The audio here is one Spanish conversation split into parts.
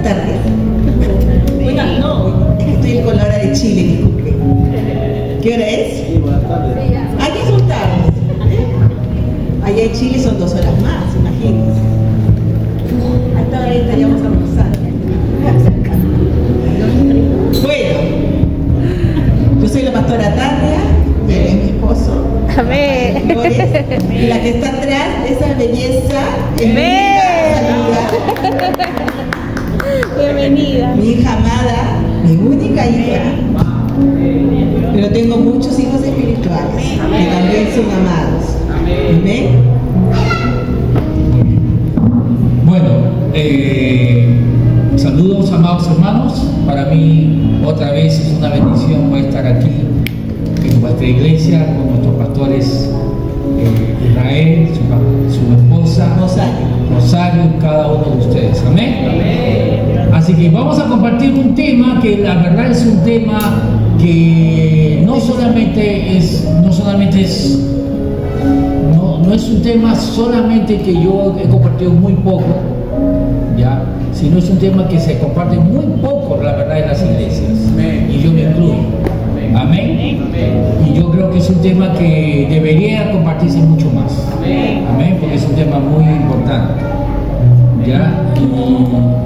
tardes. Buenas, no, es que estoy con la hora de Chile, disculpe. ¿Qué hora es? Sí, buenas tardes. Aquí son tardes. Allá en Chile son 2 horas más, imagínense. A esta hora estaríamos almorzando. Bueno, yo soy la pastora Tania, y él es mi esposo. Amén. Y la que está atrás, esa belleza, es Bienvenida. mi hija amada, mi única hija. Pero tengo muchos hijos espirituales que también son amados. Amén. Bueno, saludos amados hermanos. Para mí otra vez es una bendición poder estar aquí en vuestra iglesia con nuestros pastores Israel, su esposa Rosario y cada uno de ustedes. Amén. Así que vamos a compartir un tema que la verdad es un tema que no es un tema solamente que yo he compartido muy poco, ya, sino es un tema que se comparte muy poco, la verdad, en las iglesias. Y yo me incluyo. Amén. Y yo creo que es un tema que debería compartirse mucho más. Amén, porque es un tema muy importante. ¿Ya?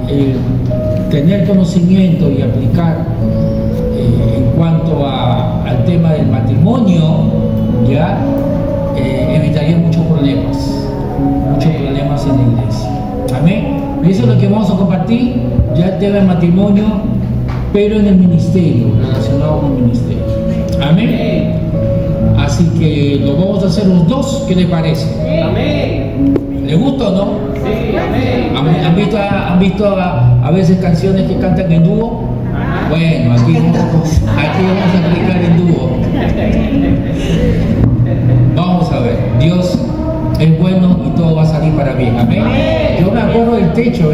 Y tener conocimiento y aplicar en cuanto al tema del matrimonio, ¿ya? Evitaría muchos problemas en la iglesia. Amén. Y eso es lo que vamos a compartir, ya el tema del matrimonio, pero en el ministerio, relacionado con el ministerio. Amén. Así que lo vamos a hacer los dos, ¿qué les parece? Amén. ¿Les gusta o no? Sí, amén. ¿Han visto a veces canciones que cantan en dúo? Bueno, aquí vamos a aplicar en dúo. Vamos a ver, Dios es bueno y todo va a salir para bien. Amén. Yo me acuerdo del techo,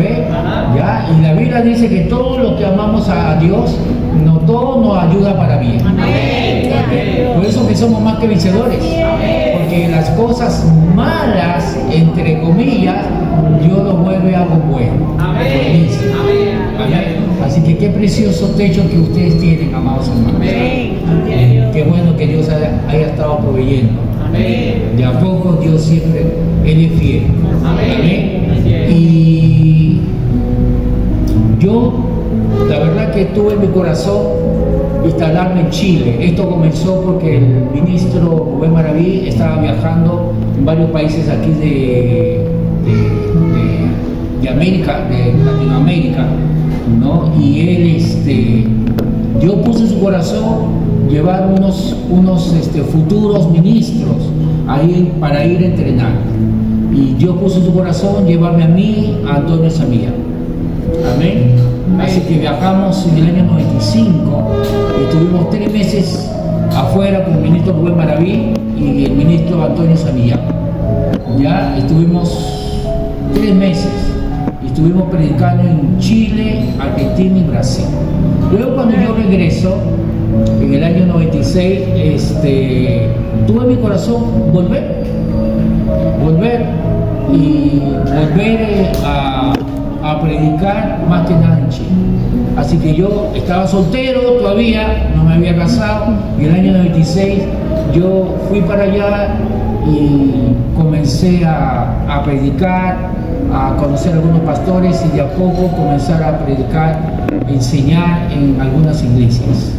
¿ya? Y la Biblia dice que todo lo que amamos a Dios, no todo nos ayuda para bien. Amén. Por eso que somos más que vencedores. Porque las cosas malas, entre comillas, Dios lo vuelve algo bueno. Amén. Amén. Así que qué precioso techo que ustedes tienen, amados hermanos. Amén. Qué bueno que Dios haya estado proveyendo. Amén. De a poco Dios siempre, Él es fiel. Amén. Y yo, la verdad que tuve en mi corazón instalarme en Chile. Esto comenzó porque el ministro Rubén Maraví estaba viajando en varios países aquí de América, de Latinoamérica, ¿no? Y él, Dios puso en su corazón llevar unos futuros ministros ahí para ir a entrenar. Y Dios puso en su corazón llevarme a mí, a Antonio Samía. Amén. Así que viajamos en el año 95 y estuvimos 3 meses afuera con el ministro Rubén Maraví y el ministro Antonio Samía. Ya estuvimos 3 meses y estuvimos predicando en Chile, Argentina y Brasil. Luego cuando yo regreso, en el año 96, tuve en mi corazón volver a predicar más que nada en Chile. Así que yo estaba soltero todavía, no me había casado, y en el año 96 yo fui para allá y comencé a predicar, a conocer a algunos pastores y de a poco comenzar a predicar, enseñar en algunas iglesias.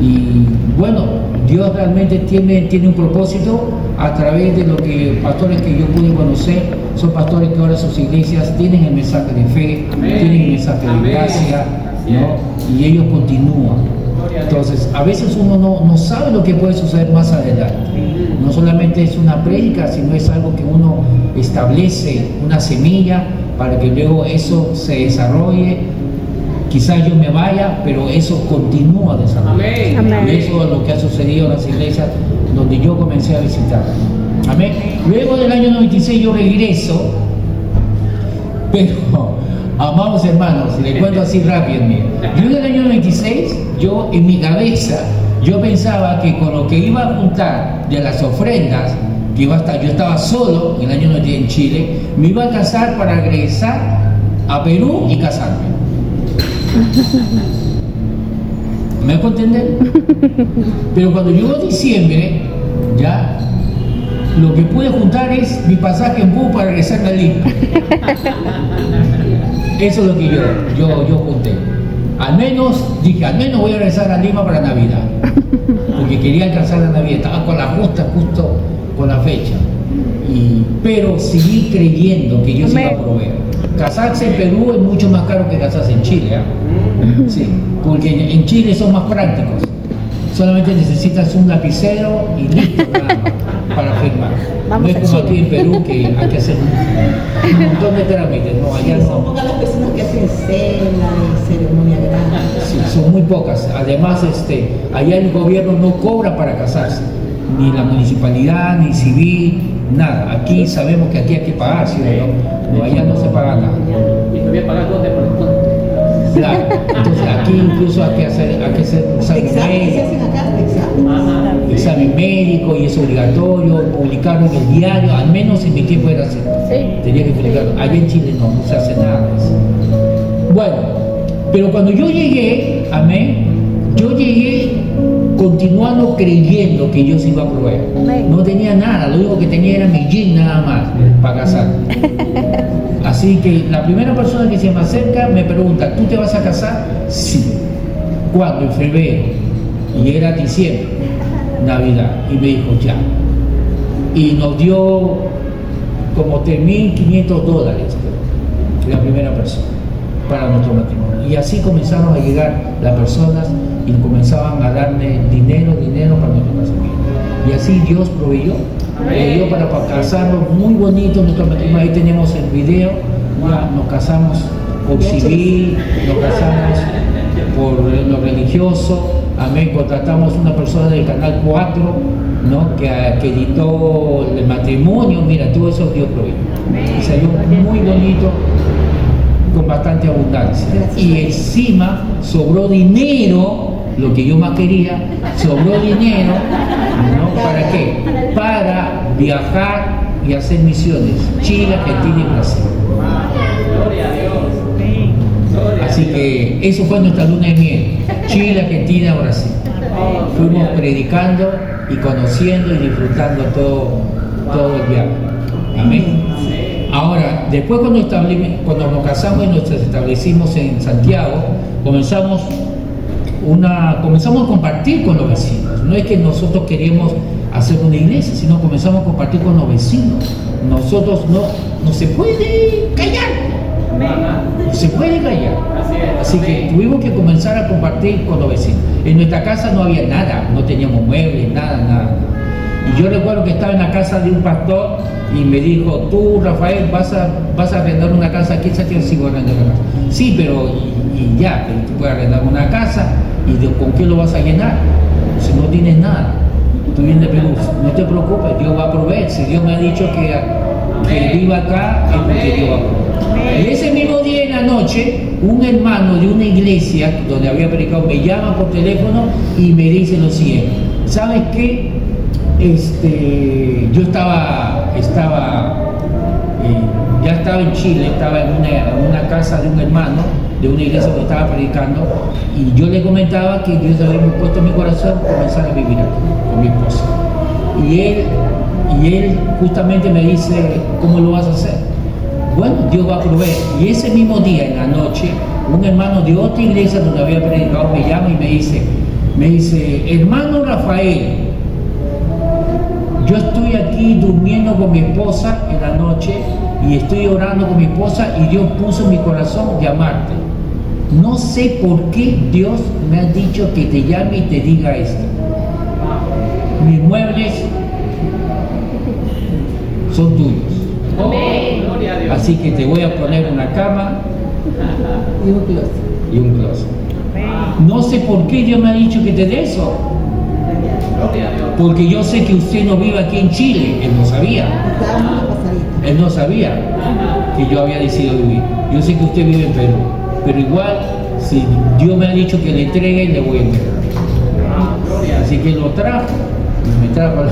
Y bueno, Dios realmente tiene un propósito a través de lo que pastores que yo pude conocer, son pastores que ahora sus iglesias tienen el mensaje de fe, tienen el mensaje de gracia, ¿no? Y ellos continúan. Entonces, a veces uno no sabe lo que puede suceder más adelante. No solamente es una prédica, sino es algo que uno establece, una semilla, para que luego eso se desarrolle. Quizás yo me vaya, pero eso continúa desarrollándose. Y eso es lo que ha sucedido en las iglesias donde yo comencé a visitar. Amén. Luego del año 96 yo regreso, pero, amados hermanos, si les cuento así rápido, yo en el año 96, yo en mi cabeza, yo pensaba que con lo que iba a juntar de las ofrendas, que iba a estar, yo estaba solo en el año 96 en Chile, me iba a alcanzar para regresar a Perú y casarme. ¿Me dejo entender? Pero cuando llegó diciembre, ya, lo que pude juntar es mi pasaje en bus para regresar a Lima. Eso es lo que yo junté. Al menos voy a regresar a Lima para Navidad. Porque quería alcanzar la Navidad, estaba con la justo con la fecha. Pero seguí creyendo que Dios iba a proveer. Casarse en Perú es mucho más caro que casarse en Chile, ¿eh? Sí, porque en Chile son más prácticos. Solamente necesitas un lapicero y listo, nada más, para firmar. No es como aquí en Perú que hay que hacer un montón de trámites, no, allá Son no. pocas las personas que hacen cena y ceremonia grande. Sí, son muy pocas. Además, allá el gobierno no cobra para casarse, ni la municipalidad, ni civil, nada. Aquí sabemos que aquí hay que pagar, ¿sí o no? No, allá no se paga nada. Y te voy a pagar ¿dónde? Por descuento. Claro, entonces aquí incluso hay que hacer un examen Exámenes se médico, hacen acá, exámenes. Ajá. examen médico y es obligatorio, publicarlo en el diario, al menos en mi tiempo era así. Tenía que publicarlo. Allá en Chile no se hace nada de eso. Bueno, pero cuando yo llegué, amén, yo llegué continuando creyendo que Dios iba a proveer. No tenía nada, lo único que tenía era mi jean nada más para casar. Así que la primera persona que se me acerca me pregunta, ¿tú te vas a casar? Sí. ¿Cuándo? En febrero. Y era diciembre, Navidad. Y me dijo, ya. Y nos dio como $3,500, la primera persona, para nuestro matrimonio. Y así comenzaron a llegar las personas y comenzaban a darme dinero para nuestro casamiento. Y así Dios proveyó para casarnos muy bonito nuestro matrimonio. Ahí tenemos el video, ya nos casamos por civil, nos casamos por lo religioso, amén, contratamos una persona del Canal 4, ¿no? que editó el matrimonio, mira, todo eso Dios proveyó. Y salió muy bonito, con bastante abundancia. Y encima sobró dinero, lo que yo más quería, sobró dinero, ¿no? ¿Para qué? Para viajar y hacer misiones, Chile, Argentina y Brasil. Gloria a Dios. Así que eso fue nuestra luna de miel, Chile, Argentina, Brasil. Fuimos predicando y conociendo y disfrutando todo el viaje. Amén. Ahora, después cuando nos casamos y nos establecimos en Santiago, comenzamos a compartir con los vecinos. No es que nosotros queríamos hacer una iglesia, sino comenzamos a compartir con los vecinos. Nosotros no se puede callar. No se puede callar. Así que tuvimos que comenzar a compartir con los vecinos. En nuestra casa no había nada, no teníamos muebles, nada. Y yo recuerdo que estaba en la casa de un pastor y me dijo, tú, Rafael, vas a arrendar una casa aquí en Santiago. Sí, voy a arrendar una casa. Sí, pero pero tú puedes arrendar una casa y ¿con qué lo vas a llenar? Si no tienes nada. Tú vienes de Perú, no te preocupes, Dios va a proveer. Si Dios me ha dicho que viva acá, es porque Dios va a proveer. Y ese mismo día en la noche, un hermano de una iglesia donde había predicado me llama por teléfono y me dice lo siguiente, ¿sabes qué? Yo ya estaba en Chile, estaba en una casa de un hermano de una iglesia que estaba predicando y yo le comentaba que Dios había puesto en mi corazón comenzar a vivir aquí con mi esposa. Y él justamente me dice, ¿cómo lo vas a hacer? Bueno, Dios va a proveer. Y ese mismo día, en la noche, un hermano de otra iglesia donde había predicado me llama y me dice, hermano Rafael, yo estoy aquí durmiendo con mi esposa en la noche y estoy orando con mi esposa y Dios puso en mi corazón llamarte. No sé por qué Dios me ha dicho que te llame y te diga esto. Mis muebles son tuyos. Amén. Gloria a Dios. Así que te voy a poner una cama y un closet. No sé por qué Dios me ha dicho que te dé eso. Gloria a Dios. Porque yo sé que usted no vive aquí en Chile. Él no sabía. Estábamos en la pasadita. Él no sabía que yo había decidido vivir. Yo sé que usted vive en Perú. Pero igual, si Dios me ha dicho que le entregue, le voy a entregar. Gloria a Dios. Así que lo trajo. Y me trajo acá.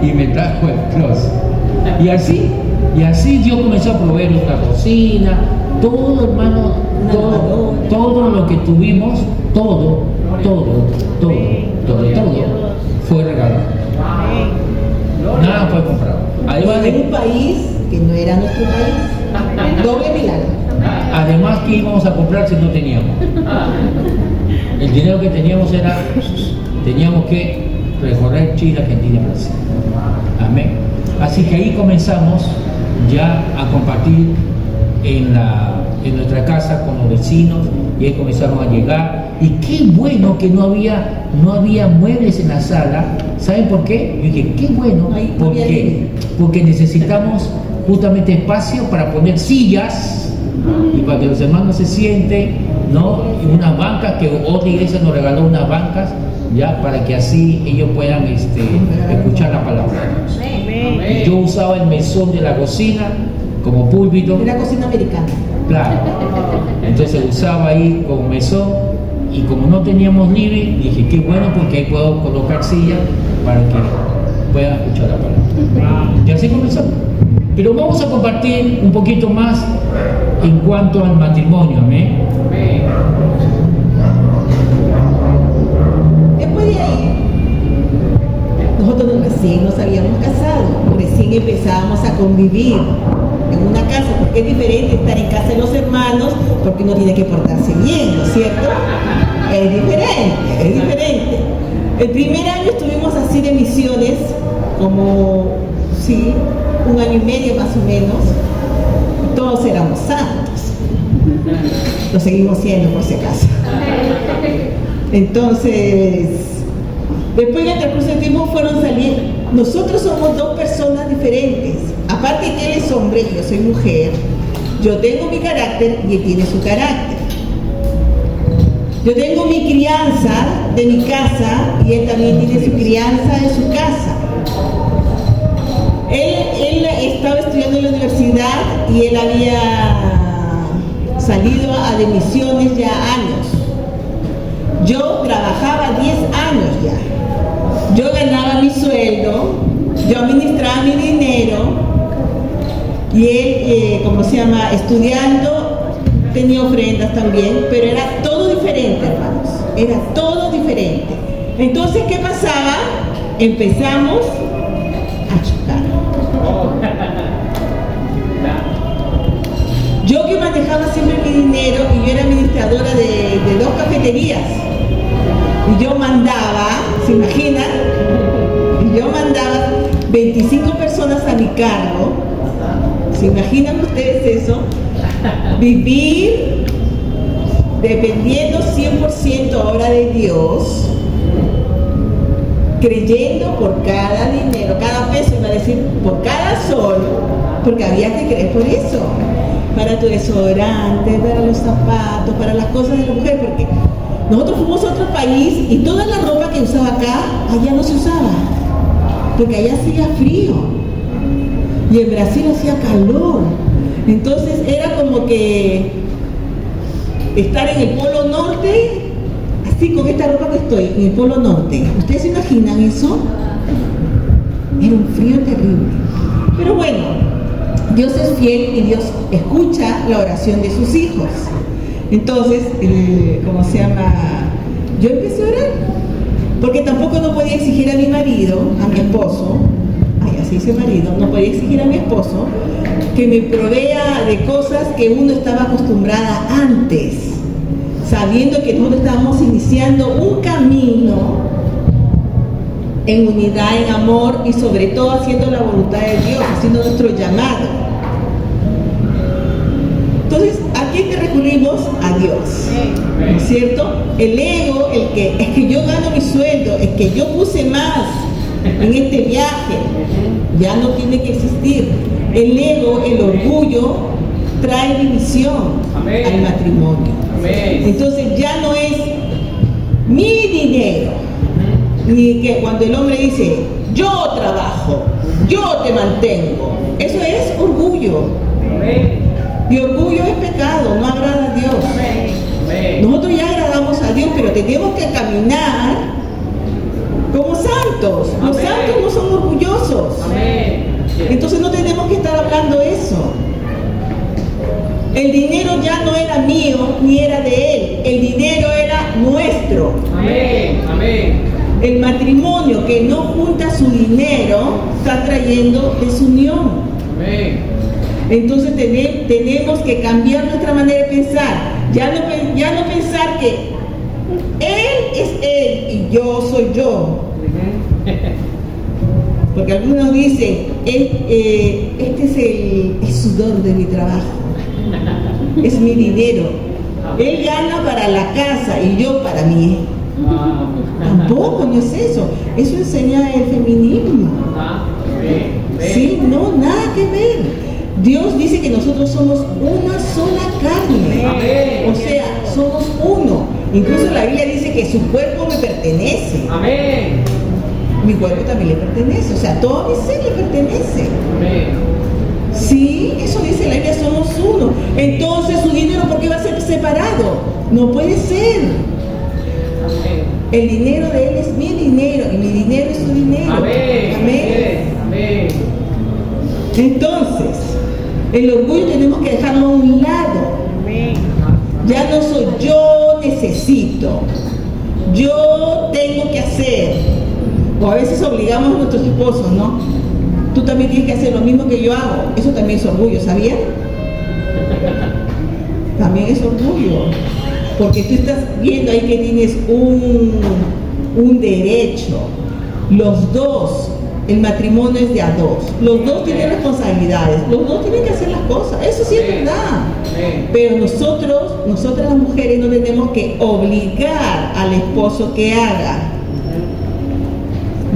Y me trajo el closet. Y así Dios comenzó a proveer una cocina, todo, hermano, todo lo que tuvimos, todo, fue regalado. Nada fue comprado. Además En un de, país que no era nuestro país. Doble milagro. además que íbamos a comprar si no teníamos. El dinero que teníamos teníamos que recorrer Chile, Argentina y Brasil. Amén. Así que ahí comenzamos ya a compartir en nuestra casa con los vecinos, y ahí comenzaron a llegar. Y qué bueno que no había muebles en la sala. ¿Saben por qué? Yo dije, qué bueno, porque necesitamos justamente espacio para poner sillas y para que los hermanos se sienten, ¿no? Y unas bancas, que otra iglesia nos regaló unas bancas, ya, para que así ellos puedan escuchar la palabra. Y yo usaba el mesón de la cocina como púlpito. Era cocina americana. Claro. Entonces usaba ahí como mesón, y como no teníamos living, dije, qué bueno, porque ahí puedo colocar sillas para que puedan escuchar la palabra. Y así comenzamos. Pero vamos a compartir un poquito más en cuanto al matrimonio. Amén. Después de ahí, nosotros recién nos habíamos casado, recién empezábamos a convivir en una casa, porque es diferente estar en casa de los hermanos, porque uno tiene que portarse bien, ¿no es cierto? Es diferente. El primer año estuvimos así de misiones, como, sí, 1 año y medio más o menos. Todos éramos santos. Lo seguimos siendo, por si acaso. Entonces, después en el transcurso del tiempo fueron saliendo. Nosotros somos 2 personas diferentes. Aparte que él es hombre y yo soy mujer, yo tengo mi carácter y él tiene su carácter. Yo tengo mi crianza de mi casa y él también tiene su crianza de su casa. Él estaba estudiando en la universidad y él había salido de misiones ya años. Yo trabajaba 10 años ya. Yo ganaba mi sueldo, yo administraba mi dinero, y él, estudiando, tenía ofrendas también, pero era todo diferente, hermanos. Era todo diferente. Entonces, ¿qué pasaba? Empezamos a chocar. Yo que manejaba siempre mi dinero, y yo era administradora de 2 cafeterías, y yo mandaba, ¿se imaginan? Y yo mandaba 25 personas a mi cargo. ¿Se imaginan ustedes eso? Vivir dependiendo 100% ahora de Dios, creyendo por cada dinero, cada peso, iba a decir, por cada sol, porque había que creer por eso, para tu desodorante, para los zapatos, para las cosas de la mujer, porque nosotros fuimos a otro país y toda la ropa que usaba acá, allá no se usaba, porque allá hacía frío y en Brasil hacía calor. Entonces era como que estar en el Polo Norte, así con esta ropa que estoy, en el Polo Norte. ¿Ustedes se imaginan eso? Era un frío terrible. Pero bueno, Dios es fiel y Dios escucha la oración de sus hijos. Entonces, yo empecé a orar, porque tampoco no podía exigir a mi marido, a mi esposo, así dice marido, no podía exigir a mi esposo que me provea de cosas que uno estaba acostumbrada antes, sabiendo que nosotros estábamos iniciando un camino en unidad, en amor, y sobre todo haciendo la voluntad de Dios, haciendo nuestro llamado. Entonces, ¿a quién te recurrimos? A Dios, ¿no es cierto? El ego, es que yo gano mi sueldo, es que yo puse más en este viaje, ya no tiene que existir. El ego, el orgullo, trae división al matrimonio. Entonces ya no es mi dinero, ni que cuando el hombre dice, yo trabajo, yo te mantengo, eso es orgullo. Y orgullo es pecado, no agrada a Dios. Nosotros ya agradamos a Dios, pero tenemos que caminar como santos. Los santos no son orgullosos. Entonces no tenemos que estar hablando eso. El dinero ya no era mío ni era de él. El dinero matrimonio que no junta su dinero está trayendo desunión. Amén. Entonces tenemos que cambiar nuestra manera de pensar. Ya no pensar que él es él y yo soy yo. Porque algunos dicen, este es el sudor de mi trabajo, es mi dinero. Él gana para la casa y yo para mí. Tampoco, no es eso. Eso enseña el feminismo. Sí, no, nada que ver. Dios dice que nosotros somos una sola carne. O sea, somos uno. Incluso la Biblia dice que su cuerpo me pertenece. Amén. Mi cuerpo también le pertenece. O sea, todo mi ser le pertenece. Amén. Sí, eso dice la Biblia, somos uno. Entonces, su dinero, ¿por qué va a ser separado? No puede ser. El dinero de él es mi dinero y mi dinero es su dinero. Amén. Amén. Amén. Entonces, el orgullo tenemos que dejarlo a un lado. Ya no soy yo necesito, yo tengo que hacer. O a veces obligamos a nuestros esposos, ¿no? Tú también tienes que hacer lo mismo que yo hago. Eso también es orgullo, ¿sabían? También es orgullo. Porque tú estás viendo ahí que tienes un derecho. Los dos, el matrimonio es de a dos. Los dos tienen responsabilidades. Los dos tienen que hacer las cosas. Eso sí es verdad. Pero nosotras las mujeres no tenemos que obligar al esposo que haga.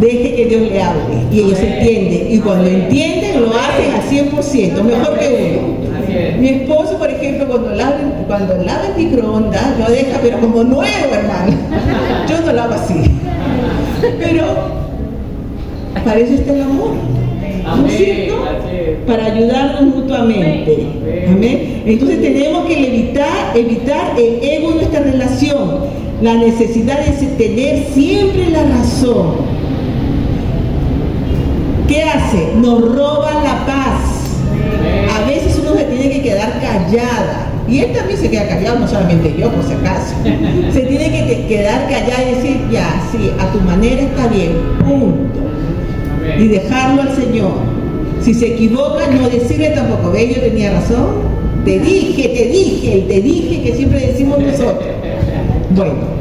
Deje que Dios le hable y ellos entienden. Y cuando entienden, lo hacen al 100%, mejor que uno. Mi esposo, por ejemplo, cuando lava el microondas, lo deja, pero como nuevo, hermano. Yo no lavo así. Pero para eso está el amor. ¿No es cierto? Para ayudarnos mutuamente. Amén. Entonces tenemos que evitar el ego en nuestra relación. La necesidad de tener siempre la razón. ¿Qué hace? Nos roba la paz. A veces uno se tiene que quedar callada. Y él también se queda callado, no solamente yo, por si acaso. Se tiene que quedar callada y decir, ya, sí, a tu manera está bien, punto. Y dejarlo al Señor. Si se equivoca, no decirle tampoco, ve, yo tenía razón. Te dije que siempre decimos nosotros. Bueno.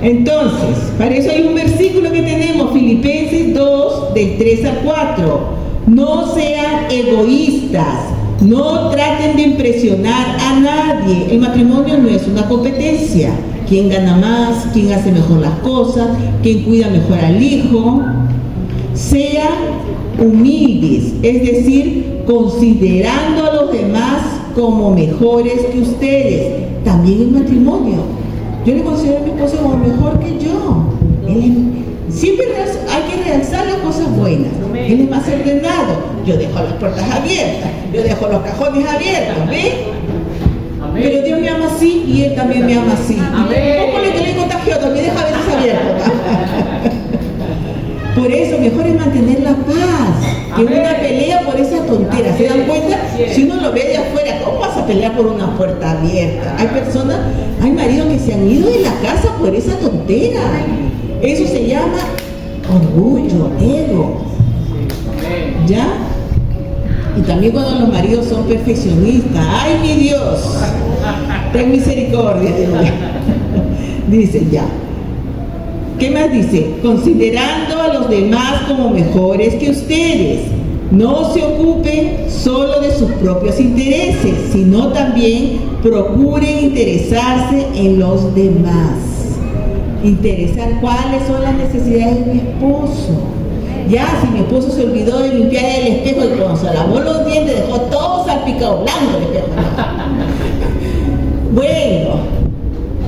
Entonces, para eso hay un versículo que tenemos, Filipenses 2, del 3 al 4. No sean egoístas, no traten de impresionar a nadie. El matrimonio no es una competencia. ¿Quién gana más? ¿Quién hace mejor las cosas? ¿Quién cuida mejor al hijo? Sean humildes, es decir, considerando a los demás como mejores que ustedes. También el matrimonio. Yo le considero a mi esposo como mejor que yo. Siempre hay que realzar las cosas buenas. Él es más ordenado. Yo dejo las puertas abiertas. Yo dejo los cajones abiertos. ¿Ves? Pero Dios me ama así y Él también me ama así. ¿Cómo le contagió? También deja a veces abierto. Por eso mejor es mantener la paz que una pelea por esa tontera. ¿Se dan cuenta? Si uno lo ve de afuera, ¿cómo vas a pelear por una puerta abierta? Hay maridos que se han ido de la casa por esa tontera. Eso se llama orgullo, ego. ¿Ya? Y también cuando los maridos son perfeccionistas. ¡Ay, mi Dios! Ten misericordia. Dice ya. ¿Qué más dice? Considerando a los demás como mejores que ustedes. No se ocupen solo de sus propios intereses, sino también procuren interesarse en los demás. Interesar cuáles son las necesidades de mi esposo. Ya, si mi esposo se olvidó de limpiar el espejo y cuando se lavó los dientes dejó todo salpicado blanco el espejo. Bueno,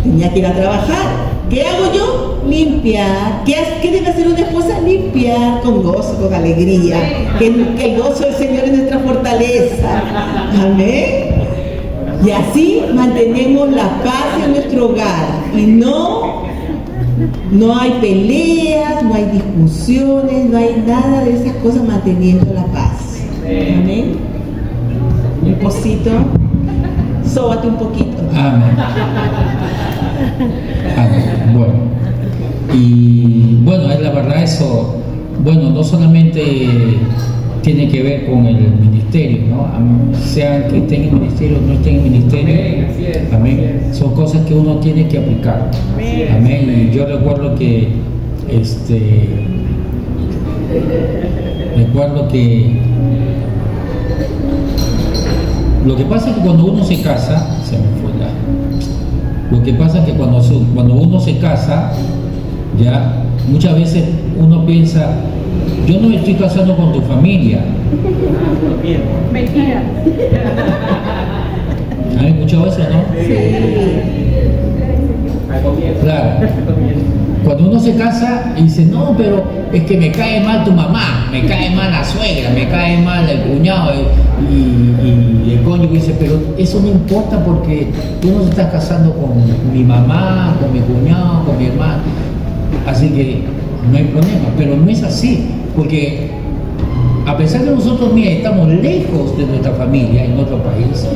tenía que ir a trabajar. ¿Qué hago yo? Limpiar. ¿Qué debe hacer una esposa? Limpiar con gozo, con alegría. Que el gozo del Señor es nuestra fortaleza. Amén. Y así mantenemos la paz en nuestro hogar. Y no hay peleas, no hay discusiones, no hay nada de esas cosas manteniendo la paz. Amén. Mi esposito, sóbate un poquito. Amén. Amén. Bueno, Y bueno, es la verdad eso, bueno, no solamente tiene que ver con el ministerio, ¿no? Sea que esté en el ministerio o no esté en el ministerio, Amén, así es, amén. así es. Son cosas que uno tiene que aplicar. Amén. Y yo recuerdo que lo que pasa es que cuando uno se casa, lo que pasa es que cuando uno se casa, ya muchas veces uno piensa, yo no me estoy casando con tu familia. Mentira. ¿Han escuchado eso, no? Al comienzo. Claro. Cuando uno se casa y dice, no, pero es que me cae mal tu mamá, me cae mal la suegra, me cae mal el cuñado y el cónyuge dice, pero eso no importa porque tú no te estás casando con mi mamá, con mi cuñado, con mi hermano. Así que no hay problema, pero no es así, porque a pesar de que nosotros, mira, estamos lejos de nuestra familia en otro país,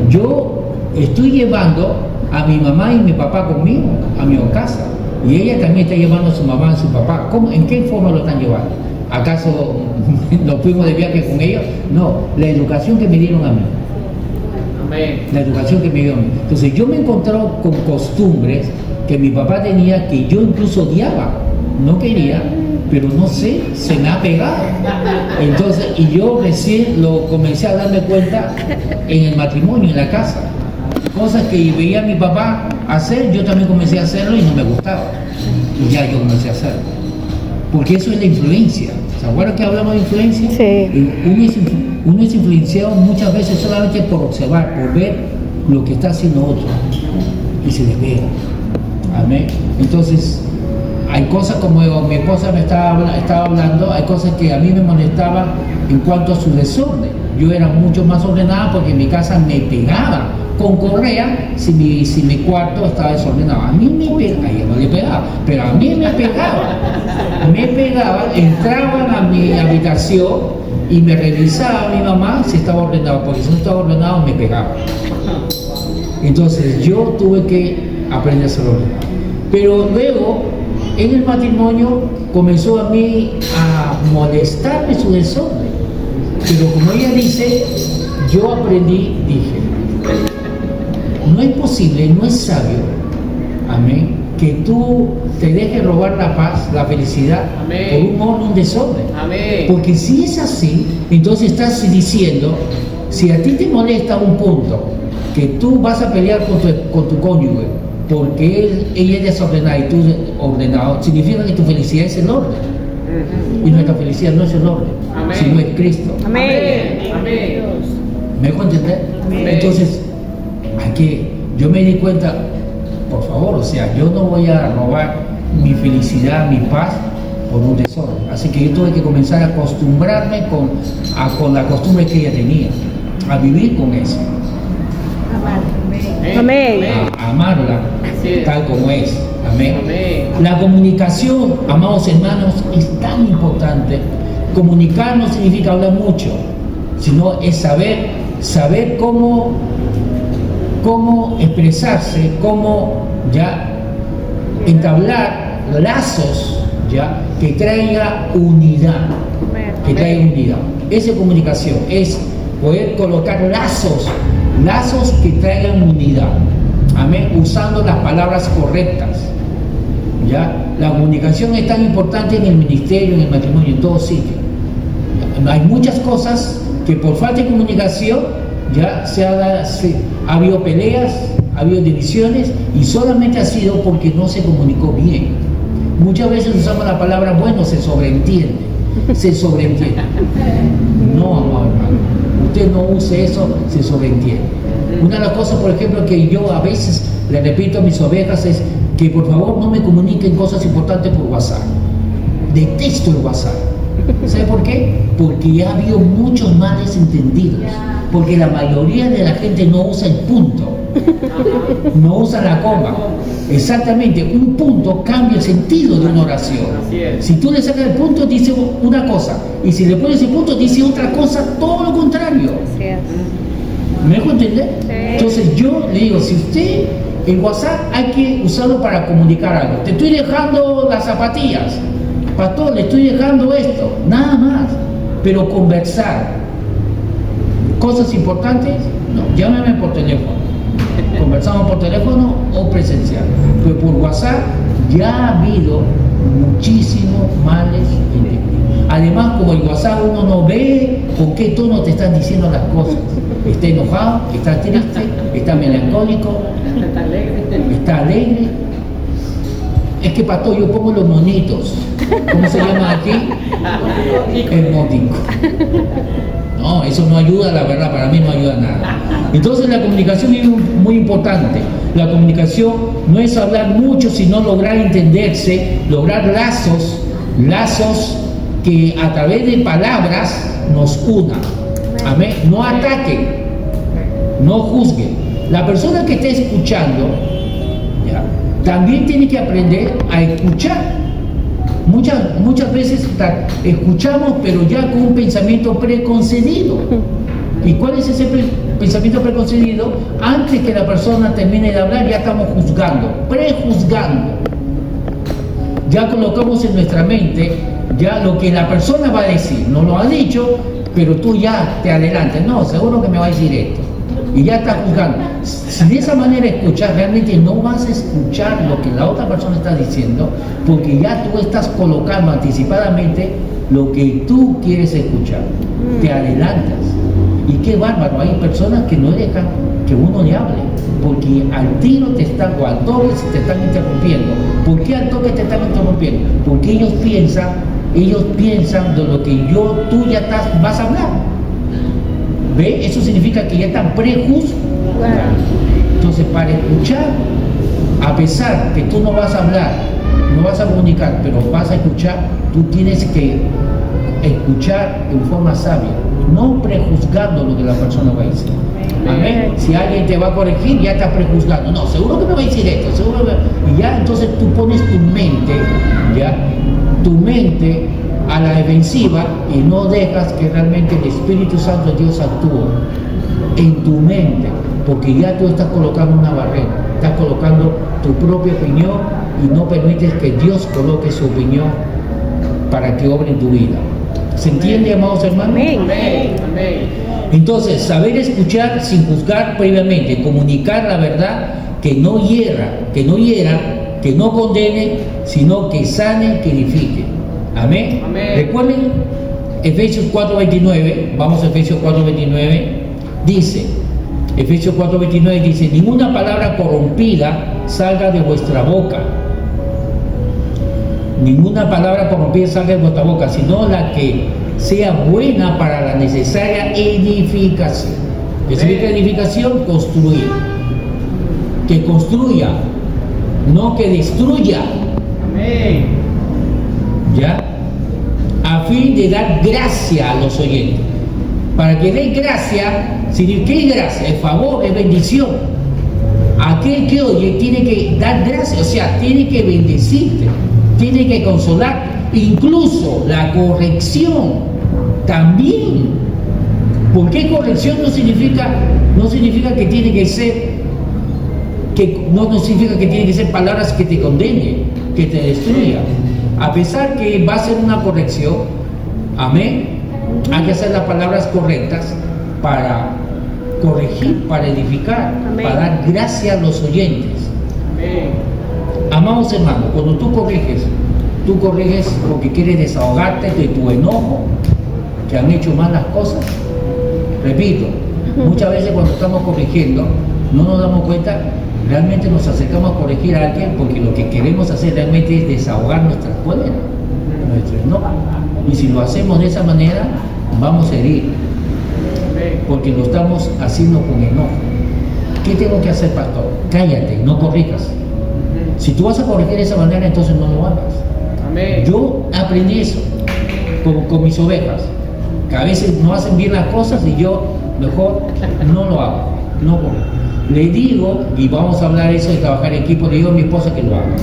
yo estoy llevando a mi mamá y mi papá conmigo a mi casa. Y ella también está llevando a su mamá y a su papá. ¿Cómo? ¿En qué forma lo están llevando? ¿Acaso nos fuimos de viaje con ellos? No, la educación que me dieron a mí. Amén. La educación que me dieron a mí. Entonces yo me he encontrado con costumbres que mi papá tenía que yo incluso odiaba. No quería, pero no sé, se me ha pegado. Entonces, y yo recién lo comencé a darme cuenta en el matrimonio, en la casa. Cosas que veía a mi papá hacer, yo también comencé a hacerlo y no me gustaba. Y ya yo comencé a hacerlo. Porque eso es la influencia. ¿Se acuerdan que hablamos de influencia? Sí. Uno es influenciado muchas veces solamente por observar, por ver lo que está haciendo otro. Y se despega. Amén. Entonces, hay cosas como mi esposa me estaba hablando, hay cosas que a mí me molestaban en cuanto a su desorden. Yo era mucho más ordenada porque en mi casa me pegaba con correa si mi cuarto estaba desordenado. A mí me pegaba, a ella no le pegaba, pero a mí me pegaba. Me pegaban, entraban a mi habitación y me revisaba mi mamá si estaba ordenado, porque si no estaba ordenado me pegaba. Entonces yo tuve que aprender a ser ordenado. Pero luego, en el matrimonio, comenzó a mí a molestarme su desorden. Pero como ella dice, yo aprendí, dije, no es posible, no es sabio, amén, que tú te dejes robar la paz, la felicidad, Amén. por un desorden. Amén. Porque si es así, entonces estás diciendo, si a ti te molesta un punto, que tú vas a pelear con tu cónyuge, porque ella es desordenada y tú ordenado, significa que tu felicidad es el orden. Y nuestra felicidad no es el orden, Amén. sino es Cristo. Amén. Amén. ¿Me dejo entender? Amén. Entonces, yo me di cuenta, por favor, o sea, yo no voy a robar mi felicidad, mi paz por un desorden. Así que yo tuve que comenzar a acostumbrarme con la costumbre que ella tenía, a vivir con eso, Amén. a amarla Así es. tal como es. Amén. Amén. La comunicación, amados hermanos, es tan importante. Comunicar no significa hablar mucho, sino es saber cómo expresarse, cómo ya entablar lazos ya que traiga unidad, que traiga unidad. Esa es comunicación, es poder colocar lazos que traigan unidad. Amén, usando las palabras correctas. ¿Ya? La comunicación es tan importante en el ministerio, en el matrimonio, en todo sitio. Hay muchas cosas que por falta de comunicación ya ha habido peleas, ha habido divisiones y solamente ha sido porque no se comunicó bien. Muchas veces usamos la palabra bueno, se sobreentiende. No, amado hermano, usted no use eso, se sobreentiende. Una de las cosas, por ejemplo, que yo a veces le repito a mis ovejas es que por favor no me comuniquen cosas importantes por WhatsApp. Detesto el WhatsApp. ¿Sabe por qué? Porque ya ha habido muchos males entendidos. Porque la mayoría de la gente no usa el punto, no usa la coma. Exactamente, un punto cambia el sentido de una oración. Así es. Si tú le sacas el punto, dice una cosa. Y si le pones el punto, dice otra cosa, todo lo contrario. ¿Me dejo entender? Sí. Entonces yo le digo, si usted el WhatsApp hay que usarlo para comunicar algo. Te estoy dejando las zapatillas, pastor, le estoy dejando esto, nada más. Pero conversar, cosas importantes, no, llámame por teléfono. Conversamos por teléfono o presencial. Pero por WhatsApp ya ha habido muchísimos males entendidos. Además, como el WhatsApp uno no ve con qué tono te están diciendo las cosas. Está enojado, está triste, está melancólico, Está alegre. está alegre. Es que pastor, yo pongo los monitos. ¿Cómo se llama aquí? Emotico. No, eso no ayuda, la verdad, para mí no ayuda nada. Entonces la comunicación es muy importante. La comunicación no es hablar mucho, sino lograr entenderse, lograr lazos que a través de palabras nos unan. Amén. No ataquen, no juzguen. La persona que esté escuchando, ¿ya?, también tiene que aprender a escuchar. Muchas veces escuchamos, pero ya con un pensamiento preconcebido. ¿Y cuál es ese pensamiento preconcebido? Antes que la persona termine de hablar, ya estamos juzgando, prejuzgando. Ya colocamos en nuestra mente ya lo que la persona va a decir. No lo ha dicho, pero tú ya te adelantas. No, seguro que me va a decir esto. Y ya estás juzgando. Si de esa manera escuchas, realmente no vas a escuchar lo que la otra persona está diciendo, porque ya tú estás colocando anticipadamente lo que tú quieres escuchar. Te adelantas. Y qué bárbaro, hay personas que no dejan que uno le hable, porque al tiro te están, o al toque te están interrumpiendo. ¿Por qué al toque te están interrumpiendo? Porque ellos piensan de lo que tú ya vas a hablar. ¿Ve? Eso significa que ya están prejuzgados. Entonces, para escuchar, a pesar que tú no vas a hablar, no vas a comunicar, pero vas a escuchar, tú tienes que escuchar en forma sabia, no prejuzgando lo que la persona va a decir. Amén. Si alguien te va a corregir, ya estás prejuzgando. No, seguro que me va a decir esto, seguro que... Y ya entonces tú pones tu mente a la defensiva y no dejas que realmente el Espíritu Santo de Dios actúe en tu mente, porque ya tú estás colocando una barrera, estás colocando tu propia opinión y no permites que Dios coloque su opinión para que obre en tu vida. ¿Se entiende, amados hermanos? Amén. Amén. Entonces, saber escuchar sin juzgar previamente, comunicar la verdad, que no hiera, que no condene, sino que sane, que edifique. Amén. Amén. Recuerden Efesios 4:29, vamos a Efesios 4:29, dice, Efesios 4:29 dice, ninguna palabra corrompida salga de vuestra boca. Ninguna palabra corrompida salga de vuestra boca, sino la que sea buena para la necesaria edificación. ¿Qué significa edificación? Construir. Que construya, no que destruya. Amén. ¿Ya? A fin de dar gracia a los oyentes. Para que dé gracia, ¿qué es gracia? Es favor, es bendición. Aquel que oye tiene que dar gracia, o sea, tiene que bendecirte, tiene que consolar, incluso la corrección también. Porque corrección no significa que tiene que ser, no significa que tiene que ser palabras que te condenen, que te destruyan. A pesar que va a ser una corrección, amén, hay que hacer las palabras correctas para corregir, para edificar, amén, para dar gracia a los oyentes. Amén. Amados hermanos, cuando tú corriges porque quieres desahogarte de tu enojo, que han hecho mal las cosas. Repito, muchas veces cuando estamos corrigiendo, no nos damos cuenta, realmente nos acercamos a corregir a alguien porque lo que queremos hacer realmente es desahogar nuestras cóleras, nuestro enojo. Y si lo hacemos de esa manera, vamos a herir, porque lo estamos haciendo con enojo. ¿Qué tengo que hacer, pastor? Cállate, no corrijas. Si tú vas a corregir de esa manera, entonces no lo hagas. Amén. Yo aprendí eso con mis ovejas, que a veces no hacen bien las cosas y yo mejor no lo hago, no corrijo. Le digo, y vamos a hablar eso de trabajar en equipo, le digo a mi esposa que lo haga.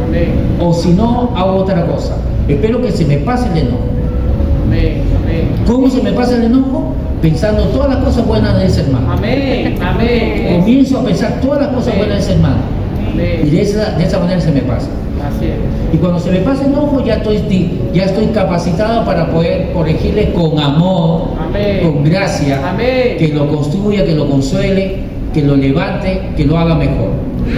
Amén. O si no, hago otra cosa. Espero que se me pase el enojo. Amén. Amén. ¿Cómo se me pasa el enojo? pensando todas las cosas buenas de ese hermano. Amén. Amén. Comienzo a pensar todas las cosas buenas de ese hermano. Y Amén. de esa manera se me pasa. Así es. Y cuando se me pasa el enojo, ya estoy capacitado para poder corregirle con amor, Amén. con gracia, Amén. que lo construya, que lo consuele, que lo levante, que lo haga mejor.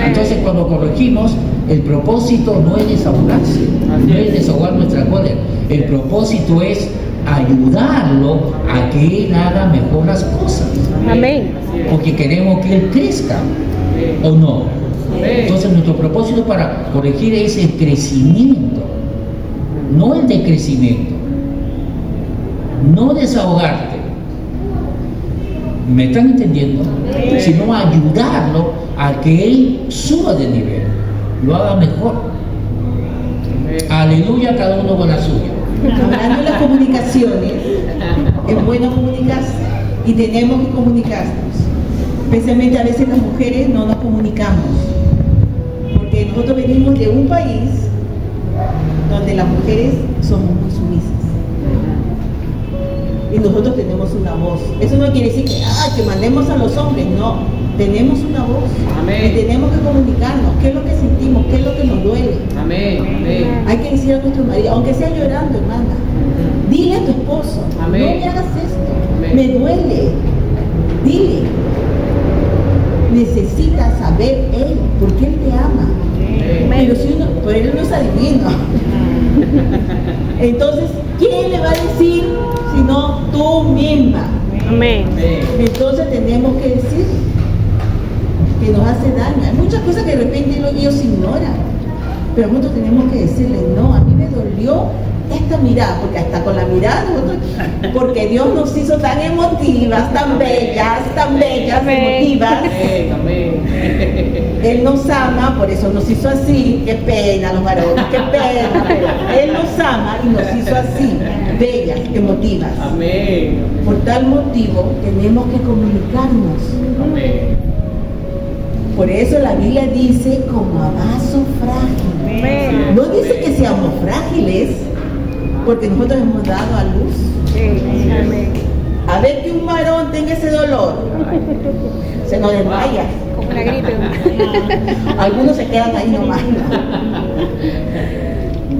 Entonces, cuando corregimos, el propósito no es desahogarse, no es desahogar nuestra cólera. El propósito es ayudarlo a que él haga mejor las cosas, Amén. Así es. porque queremos que él crezca, Amén. ¿o no? Amén. Entonces nuestro propósito para corregir es el crecimiento, no el decrecimiento, no desahogarte. ¿Me están entendiendo? Sino ayudarlo a que él suba de nivel, lo haga mejor. Amén. Aleluya, cada uno con la suya. Hablando de las comunicaciones, es bueno comunicarse y tenemos que comunicarnos. Especialmente a veces las mujeres no nos comunicamos, porque nosotros venimos de un país donde las mujeres somos muy sumisas. Y nosotros tenemos una voz. Eso no quiere decir que mandemos a los hombres, no. Tenemos una voz. Amén. Y tenemos que comunicarnos. ¿Qué es lo que sentimos? ¿Qué es lo que nos duele? Amén. Amén. Hay que decir a nuestro marido, aunque sea llorando, hermana, dile a tu esposo, Amén. no me hagas esto, Amén. me duele. Dile. Necesita saber él, porque él te ama. Pero si uno, pero él no es adivino. Entonces, ¿quién le va a decir sino tú misma? Amén. Amén. Entonces tenemos que decir que nos hace daño. Hay muchas cosas que de repente ellos ignoran, pero nosotros tenemos que decirle, no, a mí me dolió esta mirada, porque hasta con la mirada nosotros, porque Dios nos hizo tan emotivas, tan bellas, Amén. emotivas. Amén. Amén. Él nos ama, por eso nos hizo así. Qué pena los varones, qué pena. Pero Él nos ama y nos hizo así, bellas, emotivas. Amén. Por tal motivo tenemos que comunicarnos. Amén. Por eso la Biblia dice como a vaso frágil. Amén. No dice que seamos frágiles, porque nosotros hemos dado a luz. Amén. A ver que un varón tenga ese dolor, se nos desmaya. Como la gripe. Algunos se quedan ahí nomás.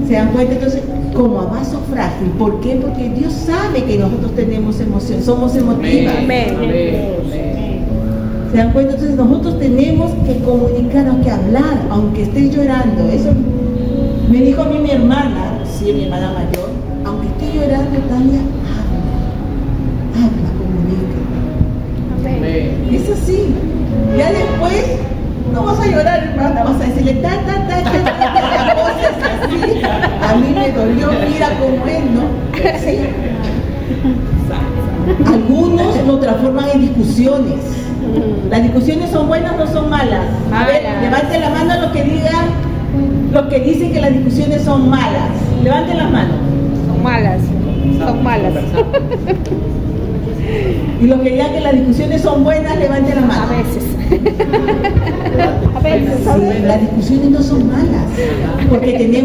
¿Se dan cuenta? Entonces, como a vaso frágil. ¿Por qué? Porque Dios sabe que nosotros tenemos emoción, somos emotivas. Amén. Amén. ¿Se dan cuenta? Entonces nosotros tenemos que comunicarnos, que hablar, aunque esté llorando. Eso me dijo a mí mi hermana, sí, mi hermana mayor, aunque esté llorando, Tania, habla, comunica. Amén. Es así. Ya después no vas a llorar, hermana, vas a decirle ta, la cosa es así. A mí me dolió, mira cómo es, ¿no? Sí. Algunos lo transforman en discusiones. ¿Las discusiones son buenas o no son malas? A ver, Malas. levante la mano los que digan, los que dicen que las discusiones son malas. Levanten las manos. Son malas. Son malas. Y los que digan que las discusiones son buenas, levanten la mano. A veces. A veces. Sí, las discusiones no son malas, porque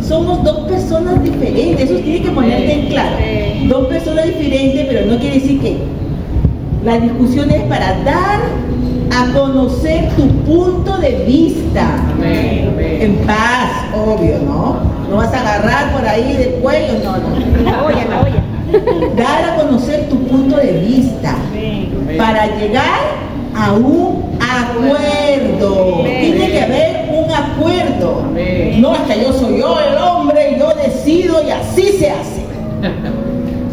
somos dos personas diferentes, eso tiene que ponerte en claro. Dos personas diferentes, pero no quiere decir que la discusión es para dar a conocer tu punto de vista. Amén. En paz, obvio, ¿no? No vas a agarrar por ahí del cuello, no. La olla. Dar a conocer tu punto de vista para llegar a un acuerdo. Amén. Tiene que haber un acuerdo. Amén. No, hasta yo soy yo el hombre, yo decido y así se hace.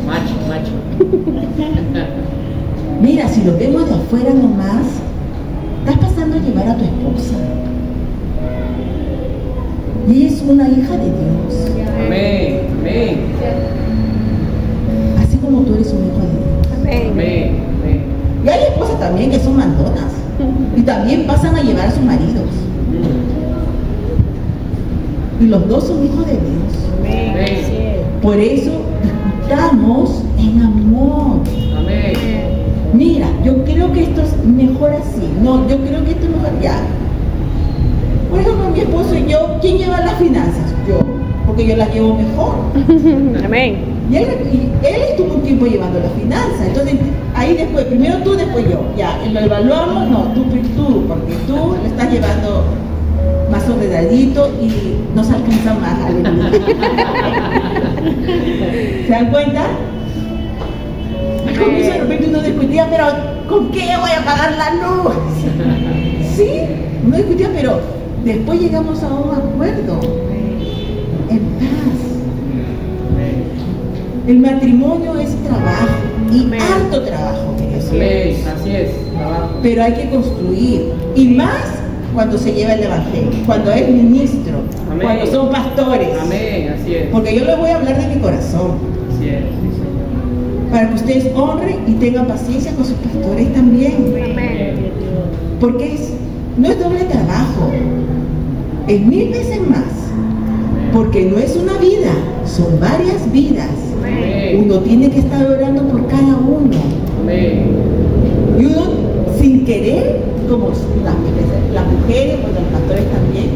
Macho. Mira, si lo vemos de afuera nomás, estás pasando a llevar a tu esposa. Y es una hija de Dios, Amén. Amén. así como tú eres un hijo de Dios. Amén. Amén. Amén. Y hay esposas también que son mandonas y también pasan a llevar a sus maridos. Y los dos son hijos de Dios. Amén. Por eso discutamos en amor. Amén. Mira, yo creo que esto es mejor así. No, yo creo que esto es mejor ya. Por ejemplo, mi esposo y yo, ¿quién lleva las finanzas? Yo, porque yo las llevo mejor. Amén. Y él estuvo un tiempo llevando la finanza. Entonces, ahí después, primero tú, después yo. Ya, lo evaluamos, no, tú, porque tú lo estás llevando más ordenadito y no se alcanza más. Aleluya. ¿Se dan cuenta? Al comienzo de repente uno discutía, pero ¿con qué voy a pagar la luz? Sí, uno discutía, pero después llegamos a un acuerdo. En paz. El matrimonio es trabajo y harto trabajo. Amén. Así es. Trabajo. Pero hay que construir. Y más cuando se lleva el evangelio, cuando es ministro, Amén. cuando son pastores. Amén. Así es. Porque yo les voy a hablar de mi corazón. Así es. Sí, Señor. Para que ustedes honren y tengan paciencia con sus pastores también. Amén. Porque no es doble trabajo. Es 1000 veces más. Porque no es una vida, son varias vidas. Amén. Uno tiene que estar orando por cada uno. Amén. Y uno, sin querer, como las mujeres, bueno, los pastores también,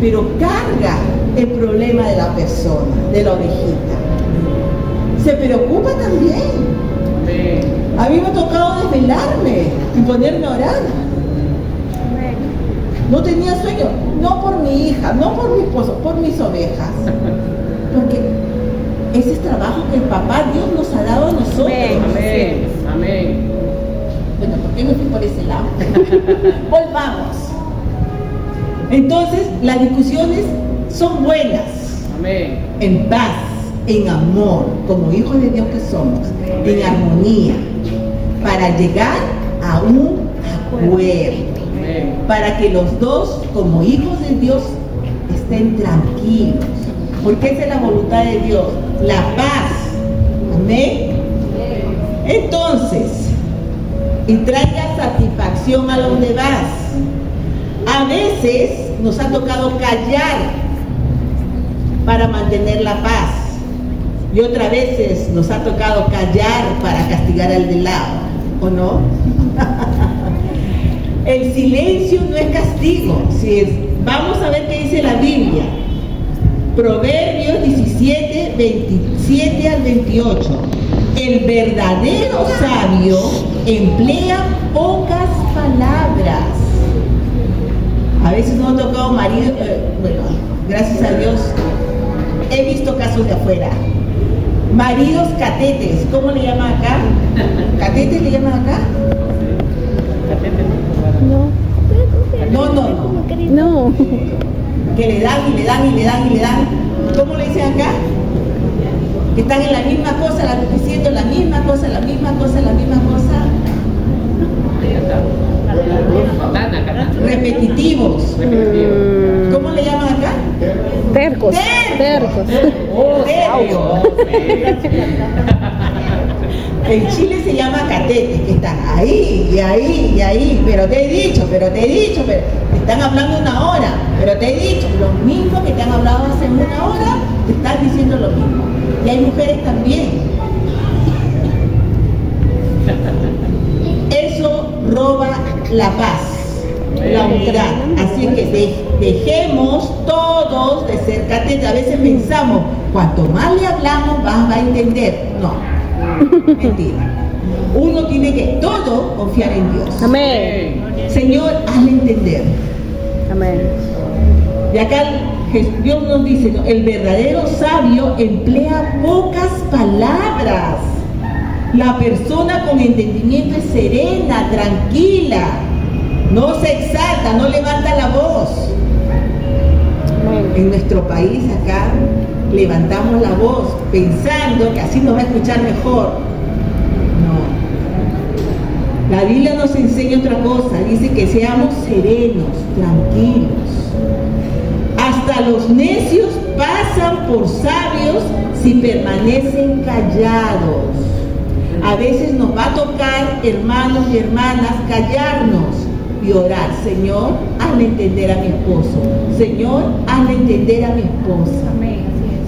pero carga el problema de la persona, de la ovejita. Se preocupa también. Amén. A mí me ha tocado desvelarme y ponerme a orar. No tenía sueño, no por mi hija, no por mi esposo, por mis ovejas. Porque ese es trabajo que el papá Dios nos ha dado a nosotros. Amén. Amén. Bueno, ¿por qué me fui por ese lado? Volvamos. Entonces, las discusiones son buenas, Amén. en paz, en amor, como hijos de Dios que somos, en armonía, para llegar a un acuerdo. Amén. Para que los dos, como hijos de Dios, estén tranquilos. Porque esa es la voluntad de Dios, la paz. Amén. Entonces, y traiga satisfacción a donde vas. A veces nos ha tocado callar para mantener la paz. Y otras veces nos ha tocado callar para castigar al de lado. ¿O no? El silencio no es castigo. Vamos a ver qué dice la Biblia. Proverbios 17, 27 al 28. El verdadero sabio emplea pocas palabras. A veces nos ha tocado marido, bueno, gracias a Dios, he visto casos de afuera. Maridos catetes, ¿cómo le llaman acá? ¿Catetes le llaman acá? No. No. Que le dan y le dan y le dan y le dan. ¿Cómo le dicen acá? Que están en la misma cosa, diciendo la misma cosa, la misma cosa, la misma cosa. Repetitivos. ¿Cómo le llaman acá? Tercos. Tercos. Tercos. En Chile se llama catete, que están ahí y ahí y ahí, pero te he dicho, pero te están hablando una hora, pero te he dicho, lo mismo que te han hablado hace una hora, te están diciendo lo mismo. Y hay mujeres también. Eso roba la paz, la unidad. Así que dejemos todos de ser catetes. A veces pensamos, cuanto más le hablamos, más va a entender. No, mentira. Uno tiene que todo confiar en Dios. Amén. Señor, hazle entender. Amén. Y acá Dios nos dice, ¿no? El verdadero sabio emplea pocas palabras. La persona con entendimiento es serena, tranquila, no se exalta, no levanta la voz. En nuestro país acá levantamos la voz pensando que así nos va a escuchar mejor. No. La Biblia nos enseña otra cosa, dice que seamos serenos, tranquilos. Hasta los necios pasan por sabios si permanecen callados. A veces nos va a tocar, hermanos y hermanas, callarnos y orar. Señor, hazle entender a mi esposo. Señor, hazle entender a mi esposa.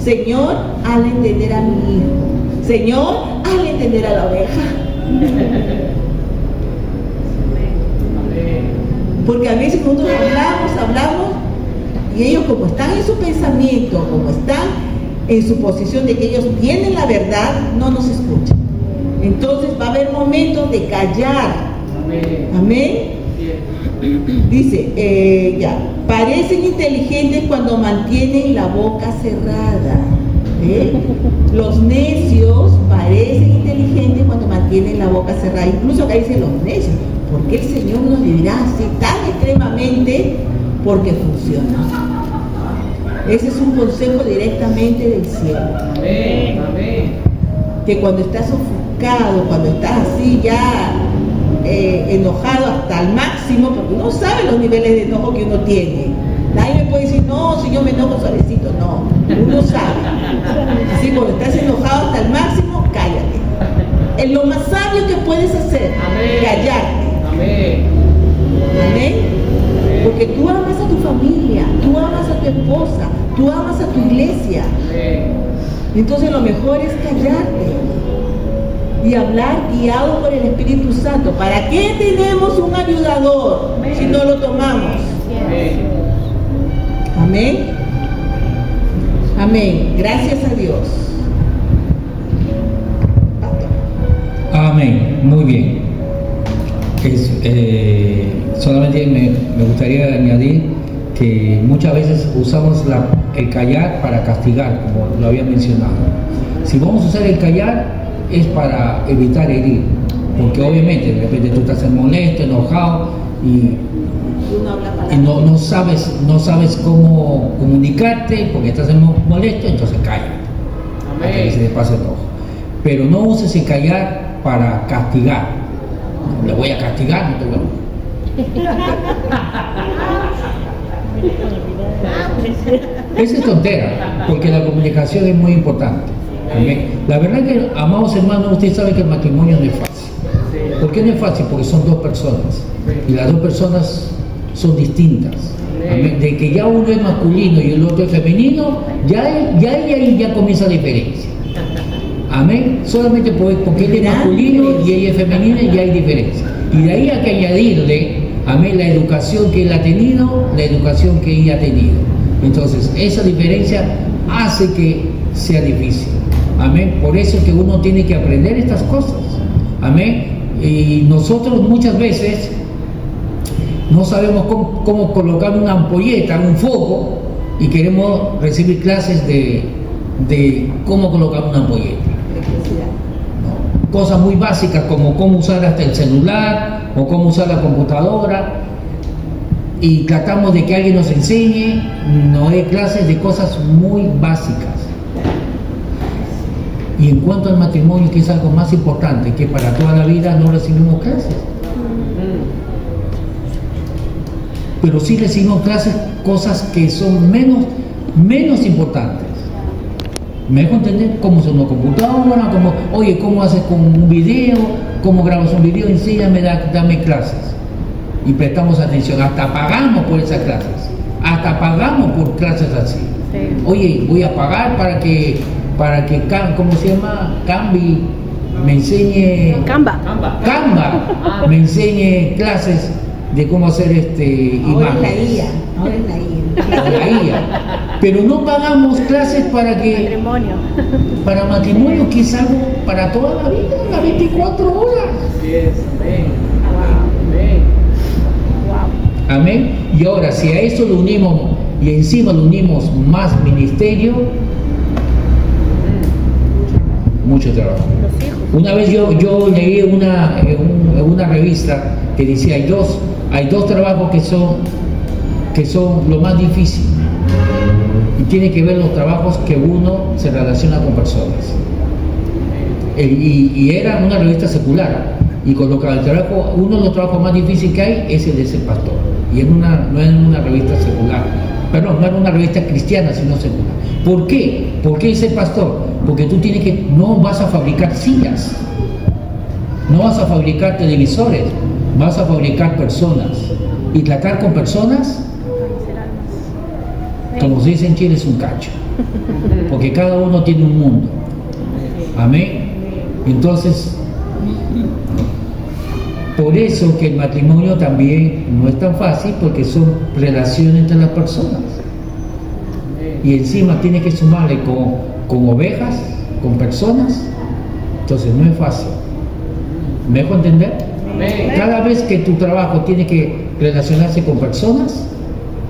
Señor, hazle entender a mi hijo. Señor, hazle entender a la oveja. Porque a veces nosotros hablamos, y ellos como están en su pensamiento, como están en su posición de que ellos tienen la verdad, no nos escuchan. Entonces va a haber momentos de callar. Amén. Amén. Bien. Dice, parecen inteligentes cuando mantienen la boca cerrada. Los necios parecen inteligentes cuando mantienen la boca cerrada. Incluso acá dice los necios. ¿Por qué el Señor nos dirá así tan extremadamente? Porque funciona. Ese es un consejo directamente del cielo. Amén. Amén. Que cuando estás ofuscado, cuando estás así ya enojado hasta el máximo, porque uno sabe los niveles de enojo que uno tiene. Nadie me puede decir, no, si yo me enojo suavecito, no. Uno sabe. Así cuando estás enojado hasta el máximo, cállate. Es lo más sabio que puedes hacer, Amén. callarte. Amén. Amén. Porque tú amas a tu familia, tú amas a tu esposa, tú amas a tu iglesia. Amén. Entonces lo mejor es callarte y hablar guiado por el Espíritu Santo. ¿Para qué tenemos un ayudador si no lo tomamos? Amén. Amén. Amén. Gracias a Dios. Amén, muy bien. Solamente me gustaría añadir que muchas veces usamos el callar para castigar, como lo había mencionado. Si vamos a usar el callar es para evitar herir, porque obviamente de repente tú estás molesto, enojado y no sabes cómo comunicarte porque estás molesto, entonces calla. Hasta que se te pase el enojo. Pero no uses el callar para castigar. Le voy a castigar, no te voy a... Esa es tontera, porque la comunicación es muy importante. Amén. La verdad que, amados hermanos, usted sabe que el matrimonio no es fácil. ¿Por qué no es fácil? Porque son dos personas y las dos personas son distintas. Amén. De que ya uno es masculino y el otro es femenino, ya comienza la diferencia. Amén. Solamente porque él es masculino y ella es femenina, ya hay diferencia. Y de ahí hay que añadirle, amén, la educación que él ha tenido, la educación que ella ha tenido. Entonces, esa diferencia hace que sea difícil. Amén. Por eso es que uno tiene que aprender estas cosas. Amén. Y nosotros muchas veces no sabemos cómo colocar una ampolleta, un foco, y queremos recibir clases de cómo colocar una ampolleta. ¿No? Cosas muy básicas como cómo usar hasta el celular o cómo usar la computadora, y tratamos de que alguien nos enseñe. No hay clases de cosas muy básicas. Y en cuanto al matrimonio, que es algo más importante, que para toda la vida no recibimos clases. Pero sí recibimos clases, cosas que son menos importantes. ¿Me dejo entender? Cómo usar una computadora, cómo haces con un video, cómo grabas un video, enséñame, dame clases. Y prestamos atención, hasta pagamos por esas clases, hasta pagamos por clases así. Sí. Oye, voy a pagar para que ¿cómo se llama? Canva me enseñe. Canva me enseñe clases de cómo hacer Ahora imágenes. Ahora es la IA. Pero no pagamos clases para matrimonio, que es algo para toda la vida, las 24 horas. Amén. Y ahora, si a eso lo unimos y encima lo unimos más ministerio, mucho trabajo. Una vez yo leí en una revista que decía hay dos trabajos que son lo más difícil, y tiene que ver los trabajos que uno se relaciona con personas. Y era una revista secular, y colocaba el trabajo, uno de los trabajos más difíciles que hay es el de ser pastor, y no era una revista secular, perdón, no era una revista cristiana, sino secular. ¿Por qué? ¿Por qué ser pastor? Porque tú no vas a fabricar sillas, no vas a fabricar televisores, vas a fabricar personas, y tratar con personas, como se dice en Chile, es un cacho, porque cada uno tiene un mundo. Amén. Entonces, por eso que el matrimonio también no es tan fácil, porque son relaciones entre las personas. Y encima tiene que sumarle con ovejas, con personas, entonces no es fácil. ¿Me dejo entender? Amén. Cada vez que tu trabajo tiene que relacionarse con personas,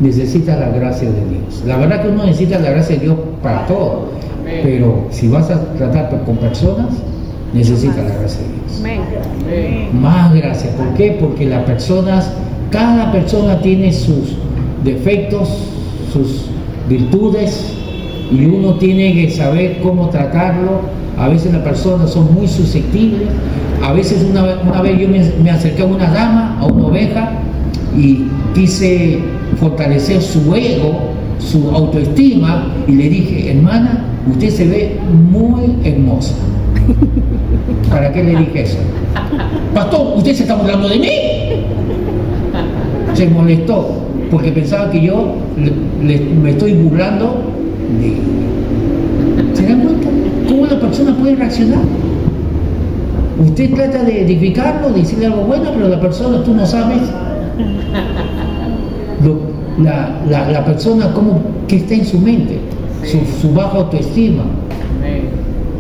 necesitas la gracia de Dios. La verdad que uno necesita la gracia de Dios para todo, pero si vas a tratar con personas, necesitas la gracia de Dios. Amén. Amén. Más gracia. ¿Por qué? Porque las personas, cada persona tiene sus defectos, sus virtudes, y uno tiene que saber cómo tratarlo. A veces las personas son muy susceptibles. A veces una vez yo me acerqué a una dama, a una oveja, y quise fortalecer su ego, su autoestima, y le dije: hermana, usted se ve muy hermosa. ¿Para qué le dije eso? Pastor, ¿usted se está burlando de mí? Se molestó porque pensaba que yo me estoy burlando de... ¿Se dan cuenta? ¿Cómo la persona puede reaccionar? Usted trata de edificarlo, de decirle algo bueno, pero la persona, tú no sabes la persona cómo, que está en su mente, su baja autoestima. Amén.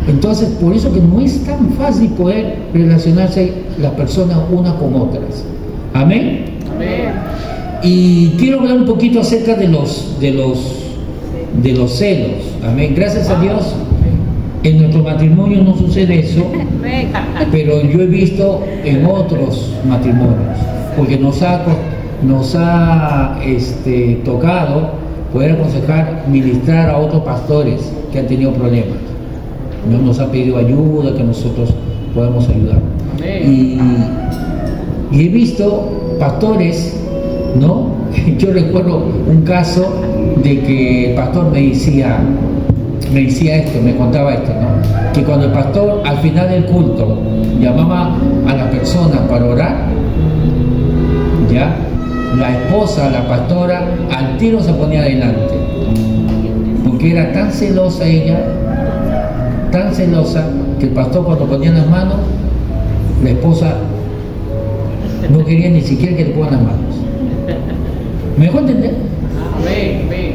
Entonces, por eso que no es tan fácil poder relacionarse las personas unas con otras. Amén. Amén. Y quiero hablar un poquito acerca de los celos. Amén. Gracias a Dios, en nuestro matrimonio no sucede eso, pero yo he visto en otros matrimonios, porque nos ha tocado poder aconsejar, ministrar a otros pastores que han tenido problemas. Nos ha pedido ayuda, que nosotros podamos ayudar. Y he visto pastores, ¿no? Yo recuerdo un caso de que el pastor me decía esto, me contaba esto, ¿no? Que cuando el pastor al final del culto llamaba a la persona para orar, ya, la esposa, la pastora, al tiro se ponía adelante, porque era tan celosa ella, tan celosa, que el pastor cuando ponía las manos, la esposa no quería ni siquiera que le pongan las manos. ¿Me dejó entender? Amén. Amén.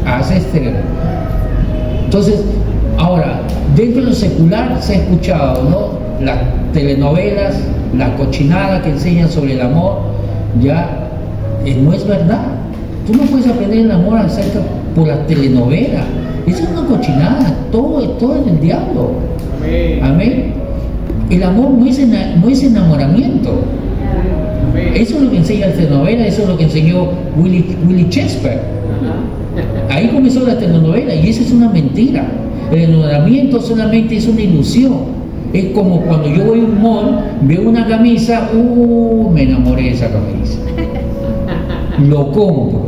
Hace Entonces, ahora, dentro de lo secular se ha escuchado, ¿no? Las telenovelas, la cochinada que enseñan sobre el amor, ya no es verdad. Tú no puedes aprender el amor acerca por las telenovelas. Eso es una cochinada, todo es del diablo. Amén. Amén. El amor no es enamoramiento. Amén. Eso es lo que enseña la telenovela, eso es lo que enseñó Willie Shakespeare. Ahí comenzó la telenovela y eso es una mentira. El enamoramiento solamente es una ilusión. Es como cuando yo voy a un mall, veo una camisa, me enamoré de esa camisa. Lo compro.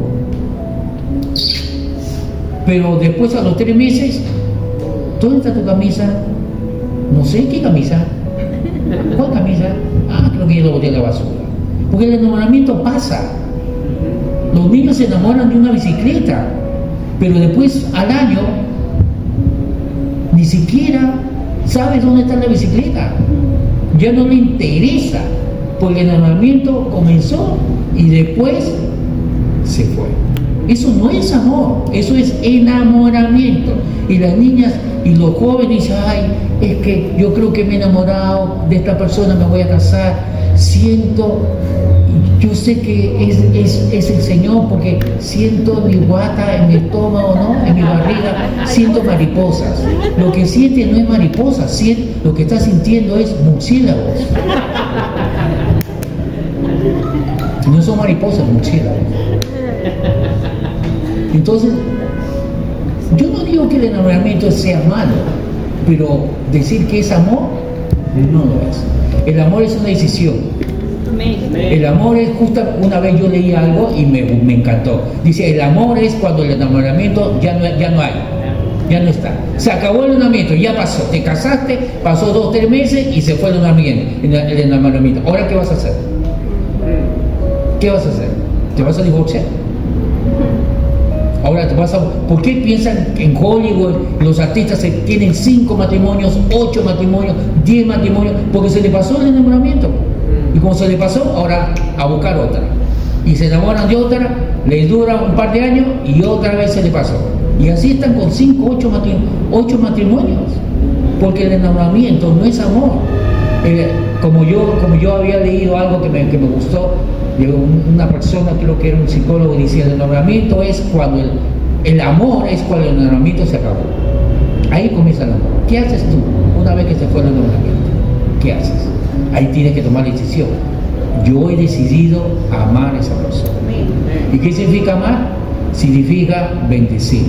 Pero después a los 3 meses, ¿dónde está tu camisa? No sé qué camisa. ¿Cuál camisa? Creo que yo lo boté a la basura. Porque el enamoramiento pasa. Los niños se enamoran de una bicicleta, pero después al año ni siquiera sabe dónde está la bicicleta. Ya no le interesa, porque el enamoramiento comenzó y después se fue. Eso no es amor, eso es enamoramiento. Y las niñas y los jóvenes dicen: ay, es que yo creo que me he enamorado de esta persona, me voy a casar, yo sé que es el Señor, porque siento mi guata en mi estómago, ¿no? En mi barriga, siento mariposas. Lo que siente no es mariposas, lo que está sintiendo es murciélagos. No son mariposas, murciélagos. Entonces, yo no digo que el enamoramiento sea malo, pero decir que es amor, no lo es. El amor es una decisión. El amor es justo, una vez yo leí algo y me encantó. Dice: el amor es cuando el enamoramiento ya no hay, ya no está. Se acabó el enamoramiento, ya pasó. Te casaste, pasó 2 o 3 meses y se fue el enamoramiento. Ahora, ¿qué vas a hacer? ¿Qué vas a hacer? ¿Te vas a divorciar? Ahora ¿por qué piensan que en Hollywood los artistas tienen 5 matrimonios, 8 matrimonios, 10 matrimonios? Porque se le pasó el enamoramiento. Y como se le pasó, ahora a buscar otra. Y se enamoran de otra, les dura un par de años y otra vez se le pasó. Y así están con 5, 8 matrimonios. Porque el enamoramiento no es amor. Como yo había leído algo que me gustó, de una persona, creo que era un psicólogo, decía: el enamoramiento es cuando el amor es cuando el enamoramiento se acabó. Ahí comienza el amor. ¿Qué haces tú una vez que se fue el enamoramiento? ¿Qué haces? Ahí tienes que tomar decisión. Yo he decidido amar a esa persona. ¿Y qué significa amar? Significa bendecir.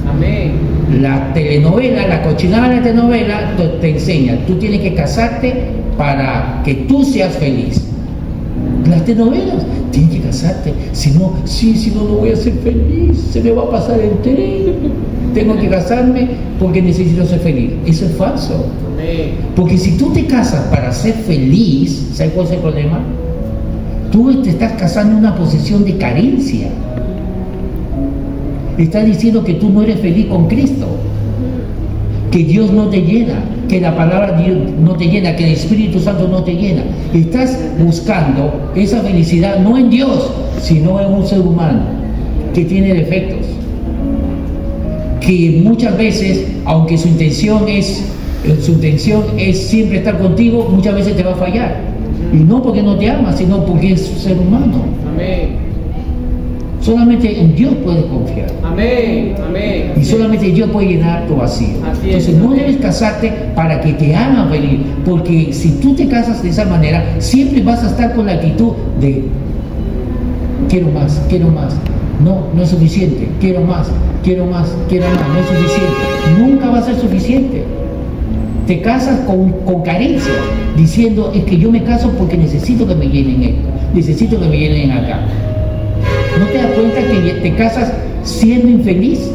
Amén. La telenovela, la cochinada de la telenovela te enseña: tú tienes que casarte para que tú seas feliz. Las telenovelas, tienes que casarte, si no no voy a ser feliz, se me va a pasar el tren, tengo que casarme porque necesito ser feliz. Eso es falso. Amén. Porque si tú te casas para ser feliz, ¿sabes cuál es el problema? Tú te estás casando en una posición de carencia. Estás diciendo que tú no eres feliz con Cristo, que Dios no te llena, que la palabra de Dios no te llena, que el Espíritu Santo no te llena. Estás buscando esa felicidad no en Dios, sino en un ser humano que tiene defectos, que muchas veces, aunque su intención es siempre estar contigo, muchas veces te va a fallar. Y no porque no te ama, sino porque es un ser humano. Amén. Solamente en Dios puedes confiar. Amén. Amén. Y solamente Dios puede llenar tu vacío. Así es. Entonces no debes casarte para que te hagan feliz, porque si tú te casas de esa manera, siempre vas a estar con la actitud de quiero más, quiero más. No es suficiente, quiero más, quiero más, quiero más, no es suficiente. Nunca va a ser suficiente. Te casas con carencia, diciendo: es que yo me caso porque necesito que me llenen esto, necesito que me llenen acá. ¿No te das cuenta que te casas siendo infeliz?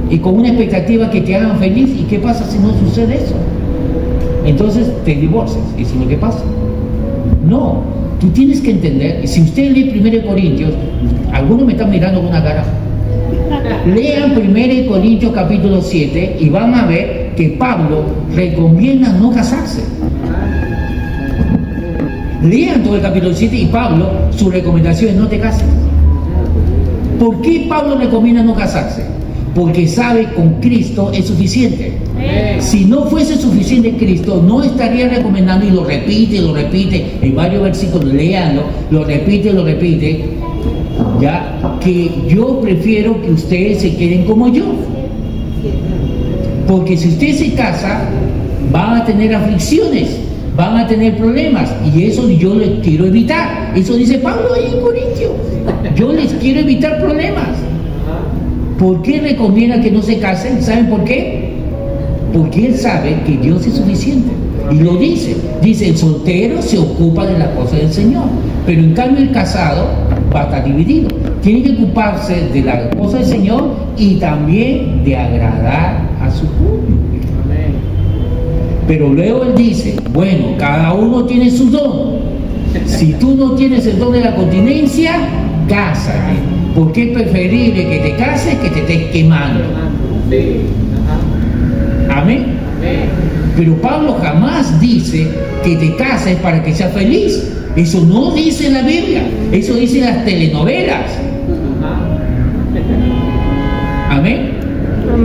Y con una expectativa que te hagan feliz. ¿Y qué pasa si no sucede eso? Entonces te divorcias. Eso es lo que pasa. No, tú tienes que entender. Si usted lee 1 Corintios, algunos me están mirando con una cara. Lean 1 Corintios capítulo 7 y van a ver que Pablo recomienda no casarse. Lean todo el capítulo 7 y Pablo, su recomendación es: no te cases. ¿Por qué Pablo recomienda no casarse? Porque sabe con Cristo es suficiente. Si no fuese suficiente Cristo, no estaría recomendando, y lo repite en varios versículos, leanlo, lo repite, ya, que yo prefiero que ustedes se queden como yo. Porque si usted se casa, van a tener aflicciones, van a tener problemas, y eso yo les quiero evitar. Eso dice Pablo ahí en Corintios. Yo les quiero evitar problemas. ¿Por qué recomienda que no se casen? ¿Saben por qué? Porque él sabe que Dios es suficiente. Y lo dice. Dice: el soltero se ocupa de las cosas del Señor. Pero en cambio el casado va a estar dividido. Tiene que ocuparse de las cosas del Señor y también de agradar a su cónyuge. Pero luego él dice: bueno, cada uno tiene su don. Si tú no tienes el don de la continencia, cásate, porque es preferible que te cases que te estés quemando. Amén. Pero Pablo jamás dice que te cases para que seas feliz. Eso no dice la Biblia, eso dice las telenovelas. Amén.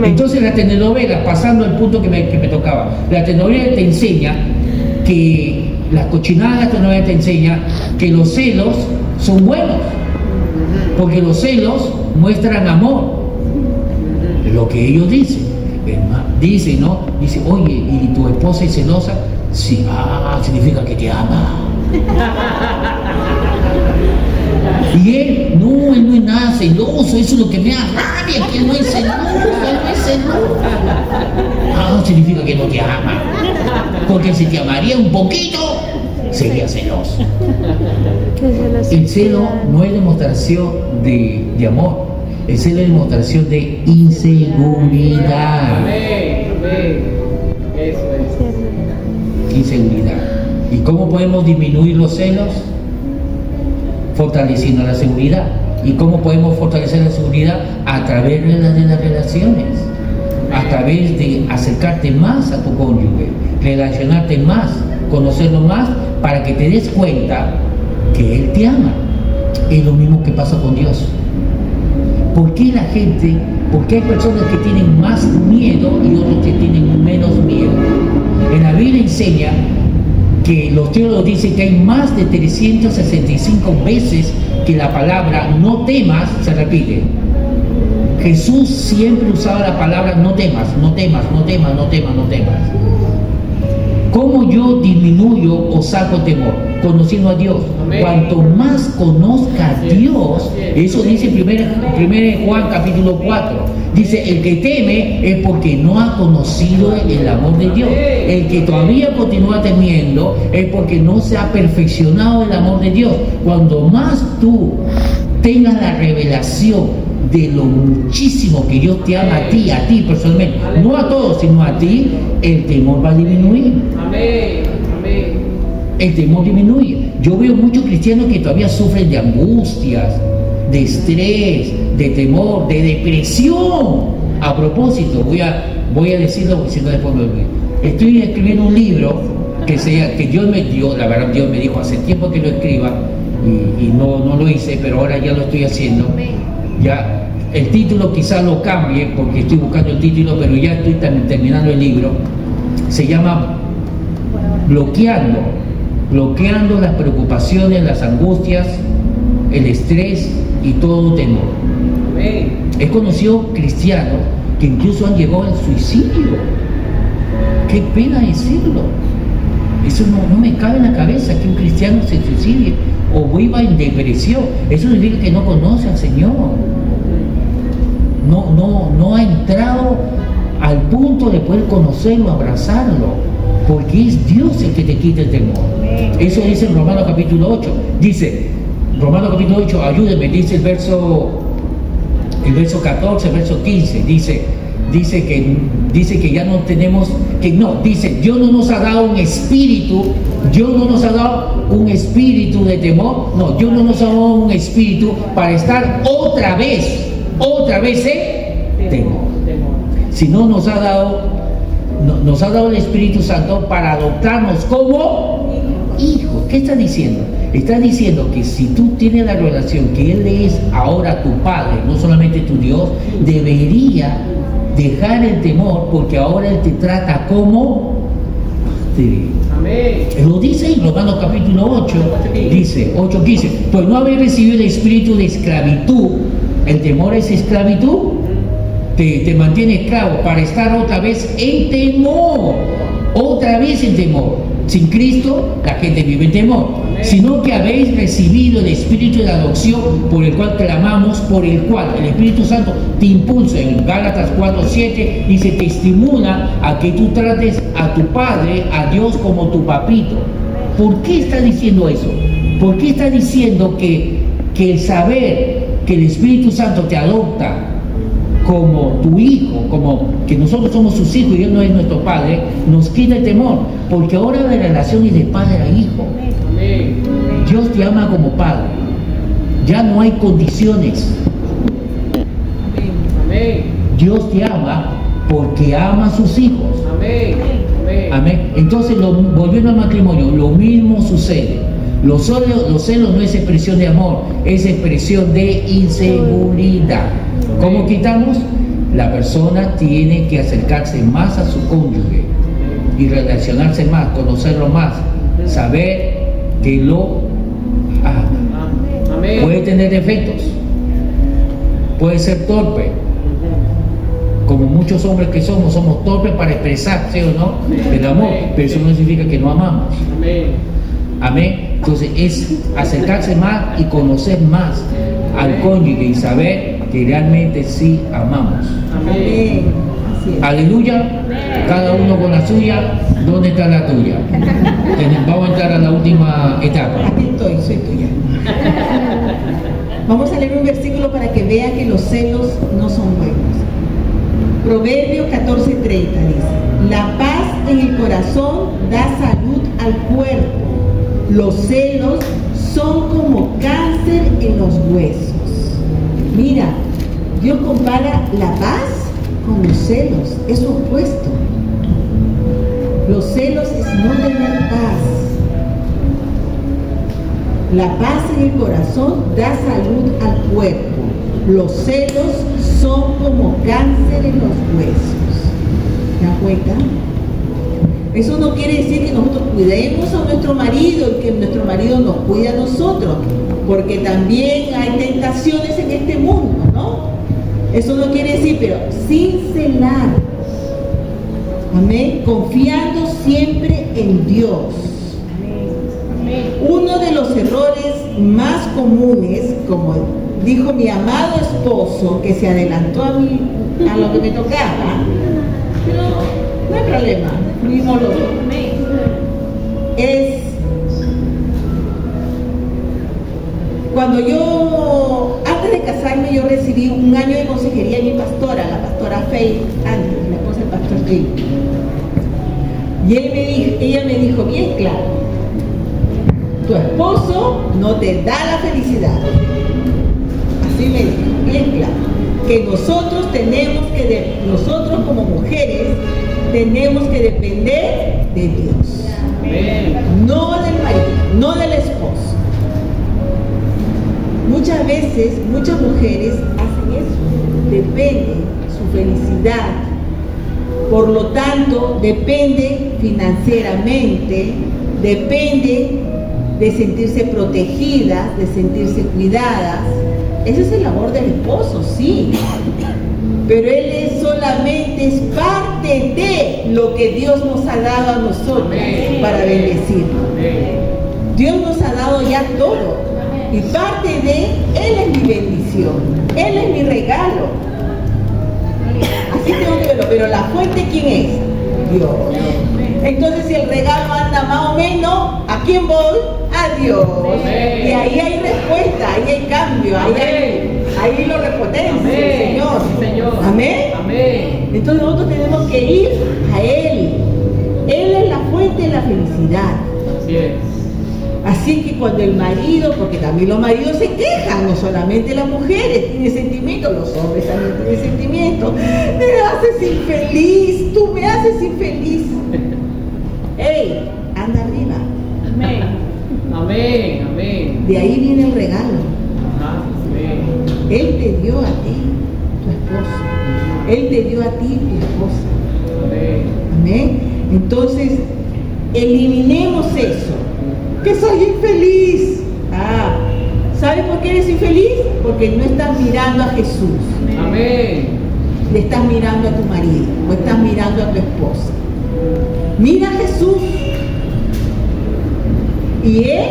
Entonces la telenovela, pasando al punto que me tocaba, la telenovela te enseña que las cochinadas de la telenovela te enseña que los celos son buenos, porque los celos muestran amor, lo que ellos dicen. Dice, ¿no? Dice: oye, ¿y tu esposa es celosa? Sí, significa que te ama. Y él no es nada celoso, eso es lo que me da rabia, que él no es celoso, significa que no te ama, porque si te amaría un poquito, sería celoso. El celo no es demostración de amor, el celo es demostración de inseguridad. Eso es. Inseguridad. ¿Y cómo podemos disminuir los celos? Fortaleciendo la seguridad. ¿Y cómo podemos fortalecer la seguridad? A través de las relaciones, a través de acercarte más a tu cónyuge, relacionarte más, conocerlo más, para que te des cuenta que Él te ama. Es lo mismo que pasa con Dios. ¿Por qué la gente, por qué hay personas que tienen más miedo y otros que tienen menos miedo? En la Biblia enseña que los teólogos dicen que hay más de 365 veces que la palabra no temas se repite. Jesús siempre usaba la palabra no temas, no temas, no temas, no temas, no temas. ¿Cómo yo disminuyo o saco temor? Conociendo a Dios. Amén. Cuanto más conozca a Dios, eso dice en 1 Juan capítulo 4. Dice, el que teme es porque no ha conocido el amor de Dios. El que todavía continúa temiendo es porque no se ha perfeccionado el amor de Dios. Cuando más tú tengas la revelación de lo muchísimo que Dios te ama a ti personalmente, no a todos, sino a ti, el temor va a disminuir. Amén. Amén. El temor disminuye. Yo veo muchos cristianos que todavía sufren de angustias, de estrés, de temor, de depresión. A propósito, voy a decirlo porque si no después me olvido. Estoy escribiendo un libro que Dios me dio, la verdad Dios me dijo hace tiempo que lo escriba y no lo hice, pero ahora ya lo estoy haciendo. Ya el título quizás lo cambie porque estoy buscando el título, pero ya estoy terminando el libro. Se llama bloqueando las preocupaciones, las angustias, el estrés y todo temor. Amén. He conocido cristianos que incluso han llegado al suicidio. Qué pena decirlo. Eso no me cabe en la cabeza que un cristiano se suicide o viva en depresión. Eso significa que no conoce al Señor. No ha entrado al punto de poder conocerlo, abrazarlo, porque es Dios el que te quita el temor. Eso dice en Romanos capítulo 8. Dice, Romanos capítulo 8, ayúdenme, dice el verso 14, verso 15, dice que ya no tenemos, dice, Dios no nos ha dado un espíritu de temor, no, Dios no nos ha dado un espíritu para estar otra vez en temor. Sino nos ha dado el Espíritu Santo para adoptarnos como hijos. ¿Qué está diciendo? Está diciendo que si tú tienes la relación que Él es ahora tu Padre, no solamente tu Dios, debería dejar el temor porque ahora Él te trata como Padre. Amén. Lo dice en Romanos capítulo 8, dice 8:15, pues no habéis recibido el espíritu de esclavitud. El temor es esclavitud. Te mantiene esclavo para estar otra vez en temor. Otra vez en temor. Sin Cristo, la gente vive en temor. Sino que habéis recibido el espíritu de adopción por el cual clamamos, por el cual el Espíritu Santo te impulsa. En Gálatas 4:7 dice, te estimula a que tú trates a tu Padre, a Dios como tu papito. ¿Por qué está diciendo eso? ¿Por qué está diciendo que el saber que el Espíritu Santo te adopta como tu hijo, como que nosotros somos sus hijos y Él no es nuestro Padre, nos quita el temor? Porque ahora la relación es de padre a hijo. Amén. Dios te ama como Padre. Ya no hay condiciones. Amén. Dios te ama porque ama a sus hijos. Amén. Amén. Amén. Entonces, volviendo al matrimonio, lo mismo sucede. Los celos no es expresión de amor, es expresión de inseguridad. ¿Cómo quitamos? La persona tiene que acercarse más a su cónyuge y relacionarse más, conocerlo más, saber que lo ama. Amén. Puede tener defectos, puede ser torpe, como muchos hombres que somos torpes para expresar, ¿sí o no?, el amor, pero eso no significa que no amamos. Amén. Amén. Entonces es acercarse más y conocer más al cónyuge y saber que realmente sí amamos. Amén. Así es. Aleluya. Cada uno con la suya. ¿Dónde está la tuya? Vamos a entrar a la última etapa. Aquí estoy, soy tuya. Vamos a leer un versículo para que vean que los celos no son buenos. Proverbios 14:30 dice, la paz en el corazón da salud al cuerpo. Los celos son como cáncer en los huesos. Mira, Dios compara la paz con los celos, es opuesto. Los celos es no tener paz. La paz en el corazón da salud al cuerpo. Los celos son como cáncer en los huesos. ¿Te das cuenta? Eso no quiere decir que nosotros cuidemos a nuestro marido y que nuestro marido nos cuide a nosotros, porque también hay tentaciones en este mundo, ¿no? Eso no quiere decir, pero sin celar. Amén. Confiando siempre en Dios. Uno de los errores más comunes, como dijo mi amado esposo, que se adelantó a mí, a lo que me tocaba, pero no hay problema, fuimos los dos, es cuando yo, antes de casarme, yo recibí un año de consejería de mi pastora, la pastora Faith Andrews, la esposa del pastor Jim. Y ella me dijo bien claro: tu esposo no te da la felicidad. Así me dijo, bien claro. Que nosotros como mujeres, tenemos que depender de Dios. No del marido, no del esposo. Muchas veces, muchas mujeres hacen eso. Dependen su felicidad. Por lo tanto, depende financieramente, depende de sentirse protegidas, de sentirse cuidadas. Ese es el labor del esposo, sí. Pero él solamente es parte de lo que Dios nos ha dado a nosotros para bendecir. Dios nos ha dado ya todo. Y parte de Él es mi bendición. Él es mi regalo. Así tengo que verlo. Pero la fuente, ¿quién es? Dios. Entonces, si el regalo anda más o menos, ¿a quién voy? A Dios. Y ahí hay respuesta, ahí hay cambio, ahí lo repotencia el Señor. Amén. Entonces nosotros tenemos que ir a Él. Él es la fuente de la felicidad. Así que cuando el marido, porque también los maridos se quejan, no solamente las mujeres tienen sentimientos, los hombres también tienen sentimientos. Me haces infeliz, tú me haces infeliz. ¡Ey! Anda arriba. Amén. De ahí viene el regalo. Él te dio a ti, tu esposo. Él te dio a ti, tu esposa. Amén. Entonces, eliminemos eso. Que soy infeliz. ¿Sabes por qué eres infeliz? Porque no estás mirando a Jesús. Le estás mirando a tu marido o estás mirando a tu esposa. Mira a Jesús. Y Él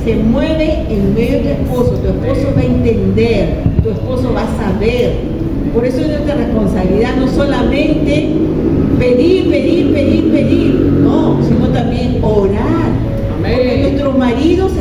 se mueve en medio de tu esposo. Tu esposo va a entender, tu esposo va a saber. Por eso es nuestra responsabilidad no solamente pedir, no, sino también orar. Porque nuestros maridos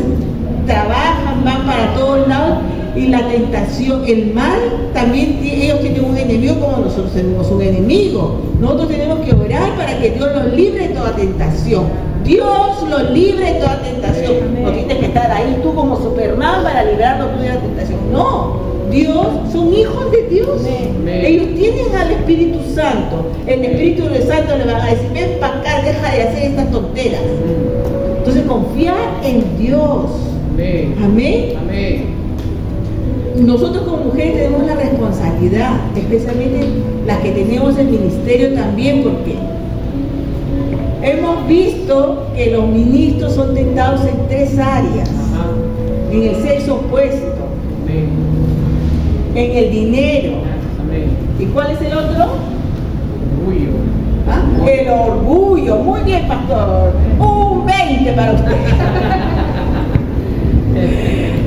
trabajan, van para todos lados, y la tentación, el mal, también ellos tienen un enemigo como nosotros tenemos un enemigo. Nosotros tenemos que orar para que Dios los libre de toda tentación. Dios los libre de toda tentación. No tienes que estar ahí tú como Superman para librarnos de la tentación. No, Dios, son hijos de Dios. Ellos tienen al Espíritu Santo. El Espíritu Santo le va a decir: ven para acá, deja de hacer estas tonteras. Entonces, confiar en Dios. Amén. Nosotros como mujeres tenemos la responsabilidad, especialmente las que tenemos el ministerio también, porque hemos visto que los ministros son tentados en 3 áreas. En el sexo opuesto, en el dinero. ¿Y cuál es el otro? El orgullo. Muy bien, pastor. Un 20 para usted.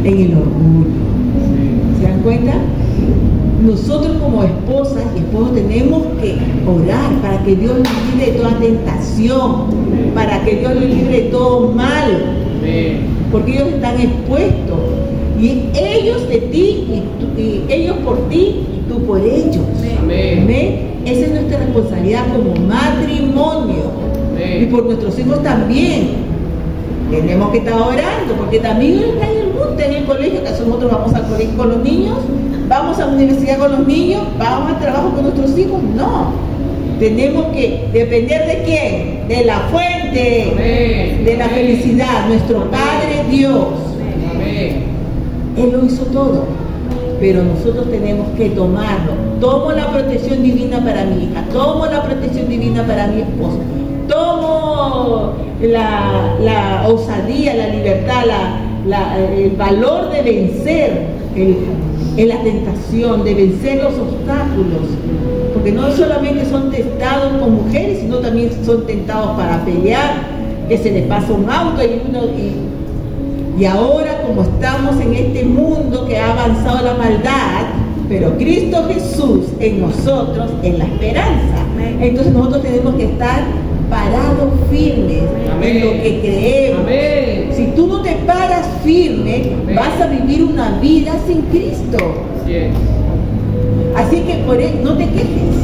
En el orgullo. ¿Se dan cuenta? Nosotros como esposas y esposos tenemos que orar para que Dios nos libre de toda tentación, para que Dios nos libre de todo mal, porque ellos están expuestos, y ellos de ti, y ellos por ti, y tú por ellos. Amén. Esa es nuestra responsabilidad como matrimonio. Y por nuestros hijos también. Tenemos que estar orando, porque también está en el mundo, en el colegio, que nosotros vamos al colegio con los niños, vamos a la universidad con los niños, vamos al trabajo con nuestros hijos. No, tenemos que depender de quién, de la fuente de la felicidad, nuestro Padre Dios. Él lo hizo todo, pero nosotros tenemos que tomarlo. Tomo la protección divina para mi hija, tomo la protección divina para mi esposo, tomo la osadía, la libertad, el valor de vencer en la tentación, de vencer los obstáculos, porque no solamente son tentados con mujeres, sino también son tentados para pelear, que se les pasa un auto y ahora, como estamos en este mundo que ha avanzado la maldad, pero Cristo Jesús en nosotros es la esperanza. Entonces nosotros tenemos que estar parados firmes en lo que creemos. Amén. Si tú no te paras firme, vas a vivir una vida sin Cristo. Así es. Así que por eso no te quejes.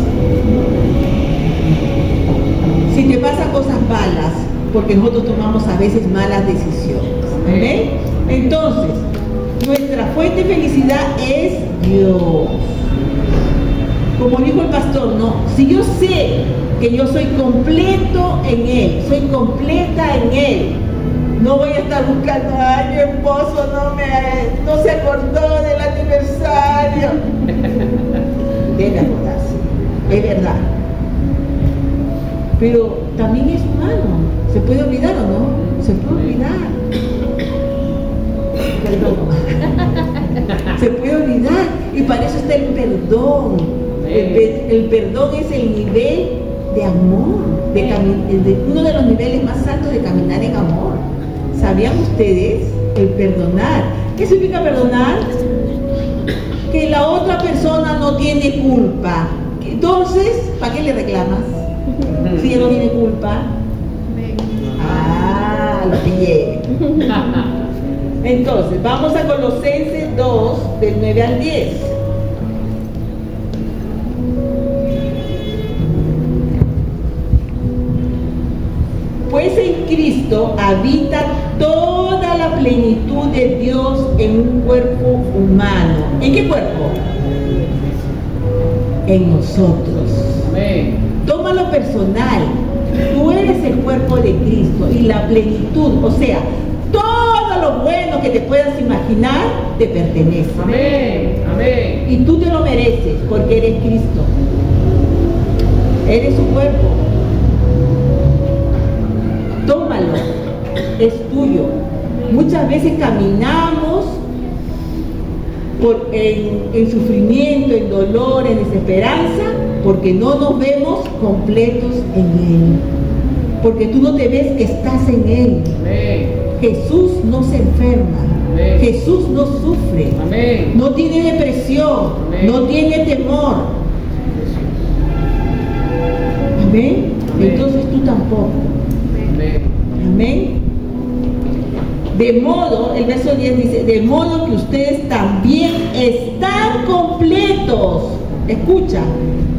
Si te pasan cosas malas, porque nosotros tomamos a veces malas decisiones. ¿Amén? Entonces, nuestra fuente de felicidad es Dios. Como dijo el pastor, no, si yo sé que yo soy completo en Él, soy completa en Él, no voy a estar buscando, ay, mi esposo no se acordó del aniversario. Debe acordarse, es verdad. Pero también es humano, ¿se puede olvidar o no? Se puede olvidar. Perdón. Se puede olvidar, y para eso está el perdón. El perdón es el nivel de amor, uno de los niveles más altos de caminar en amor. ¿Sabían ustedes? El perdonar. ¿Qué significa perdonar? Que la otra persona no tiene culpa. Entonces, ¿para qué le reclamas? Si ella no tiene culpa. Ah, lo pillé. Entonces, vamos a Colosenses 2, del 9 al 10. Pues en Cristo habita toda la plenitud de Dios en un cuerpo humano. ¿En qué cuerpo? En nosotros. Amén. Tómalo personal. Tú eres el cuerpo de Cristo y la plenitud, o sea, todo lo bueno que te puedas imaginar te pertenece. Amén. Amén. Y tú te lo mereces porque eres Cristo. Eres su cuerpo. Tómalo, es tuyo. Muchas veces caminamos en sufrimiento, en dolor, en desesperanza, porque no nos vemos completos en Él. Porque tú no te ves que estás en Él. Amén. Jesús no se enferma. Amén. Jesús no sufre. Amén. No tiene depresión. Amén. No tiene temor. Amén. Amén. Entonces tú tampoco. Amén. Amén. De modo, el verso 10 dice, de modo que ustedes también están completos. Escucha,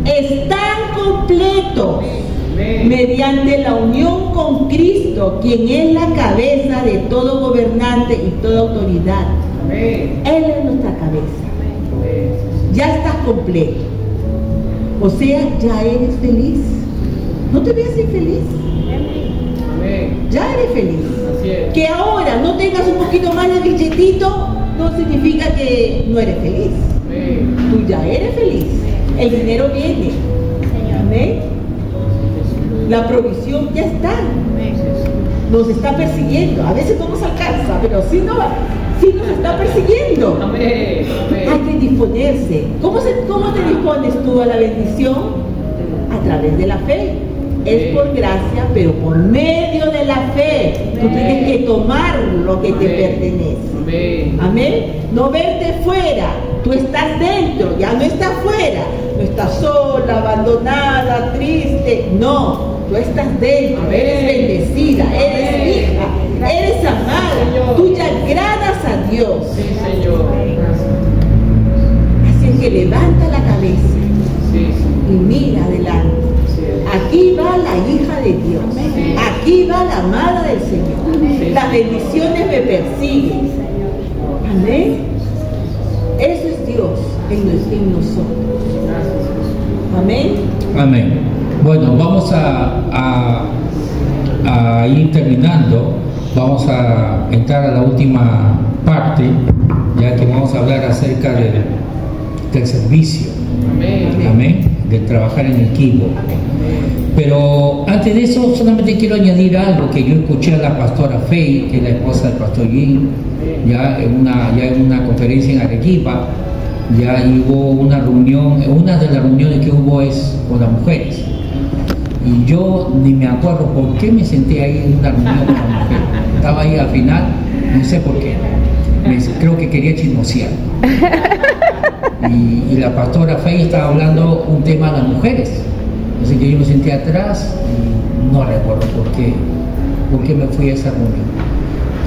están completos Amén. mediante la unión con Cristo, quien es la cabeza de todo gobernante y toda autoridad. Amén. Él es nuestra cabeza. Amén. Ya estás completo. O sea, ya eres feliz. No te veas infeliz. Amén. Ya eres feliz. Así es. Que ahora no tengas un poquito más de billetito no significa que no eres feliz. Amén. Tú ya eres feliz. El dinero viene. Amén. La provisión ya está. Nos está persiguiendo. A veces no nos alcanza, pero sí nos está persiguiendo. Amén. Hay Amén. que disponerse. ¿Cómo te dispones tú a la bendición? A través de la fe. Es por gracia, pero por medio de la fe. Tú tienes que tomar lo que te pertenece. Amén. Amén. No verte fuera. Tú estás dentro, ya no estás fuera. No estás sola, abandonada, triste. No, tú estás dentro. Amén. Eres bendecida, eres Amén. hija, eres amada. Señor. Tú ya agradas a Dios. Sí, Señor. Así que levanta la cabeza Sí, y mira adelante. sí. Aquí va la hija de Dios. Amén. Aquí va la amada del Señor. Amén. Las bendiciones me persiguen. Amén. Eso es Dios en nosotros. Gracias, Jesús. Amén. Amén. Bueno, vamos a ir terminando. Vamos a entrar a la última parte, ya que acerca del servicio, Amén. amén, de trabajar en equipo. Pero antes de eso, solamente quiero añadir algo que yo escuché a la pastora Faye, que es la esposa del pastor Jim, ya en una conferencia en Arequipa, ya hubo una reunión, una de las reuniones que hubo es con las mujeres. Y yo ni me acuerdo por qué me senté ahí en una reunión con las mujeres. Estaba ahí al final, no sé por qué. Creo que quería chismosear. Y la pastora Faye estaba hablando un tema de las mujeres. Así que yo me senté atrás y no recuerdo por qué me fui a esa reunión.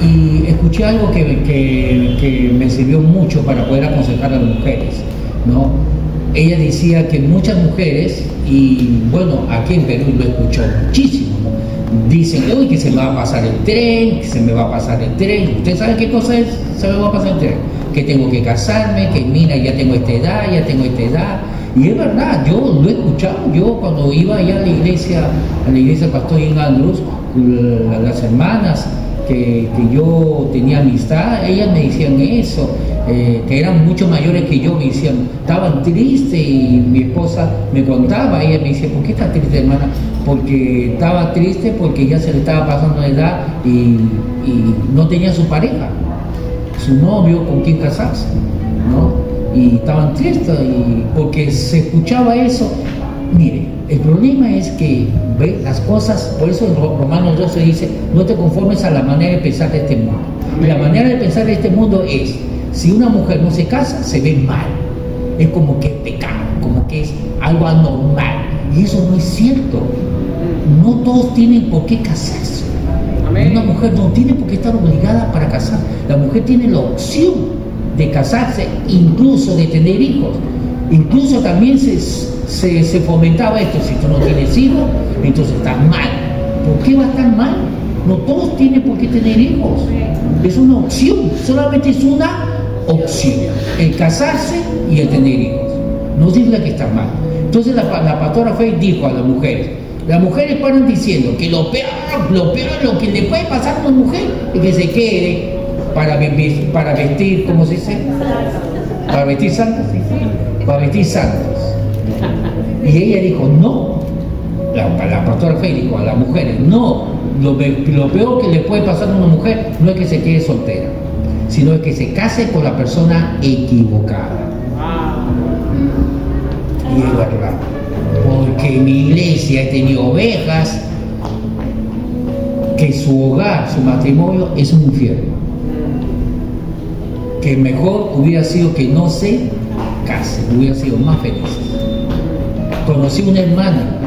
Y escuché algo que me sirvió mucho para poder aconsejar a las mujeres, ¿no? Ella decía que muchas mujeres, y bueno, aquí en Perú lo he escuchado muchísimo, ¿no? Dicen, uy, que se me va a pasar el tren, que se me va a pasar el tren. ¿Ustedes saben qué cosa es? Se me va a pasar el tren. Que tengo que casarme, que mira, ya tengo esta edad, ya tengo esta edad. Y es verdad, yo lo he escuchado. Yo cuando iba allá a la iglesia Pastor Jim Andrews, las hermanas que yo tenía amistad, ellas me decían eso, que eran mucho mayores que yo, me decían, estaban tristes, y mi esposa me contaba, ella me decía, ¿por qué estás triste, hermana? Porque estaba triste porque ya se le estaba pasando la edad y no tenía su pareja, su novio con quien casarse, ¿no? Y estaban tristes porque se escuchaba eso. Mire, el problema es que, ¿ve? Las cosas, por eso en Romanos 12 dice, no te conformes a la manera de pensar de este mundo. Y la manera de pensar de este mundo es, si una mujer no se casa, se ve mal. Es como que es pecado, como que es algo anormal. Y eso no es cierto. No todos tienen por qué casarse. Amén. Una mujer no tiene por qué estar obligada para casar. La mujer tiene la opción de casarse, incluso de tener hijos. Incluso también se fomentaba esto, si tú no tienes hijos, entonces estás mal. ¿Por qué va a estar mal? No todos tienen por qué tener hijos. Es una opción, solamente es una opción, el casarse y el tener hijos. No significa que está mal. Entonces la pastora Faye dijo a las mujeres paran diciendo que lo peor, lo que le puede pasar a una mujer es que se quede para vestir, ¿cómo se dice? Para vestir santos. Para vestir santos. Y ella dijo, no. La pastora Faye dijo a las mujeres, no. Lo peor que le puede pasar a una mujer no es que se quede soltera, sino es que se case con la persona equivocada. Y es verdad. Porque en mi iglesia he tenido ovejas que su hogar, su matrimonio es un infierno. Que mejor hubiera sido que no se case, hubiera sido más feliz. Conocí una hermana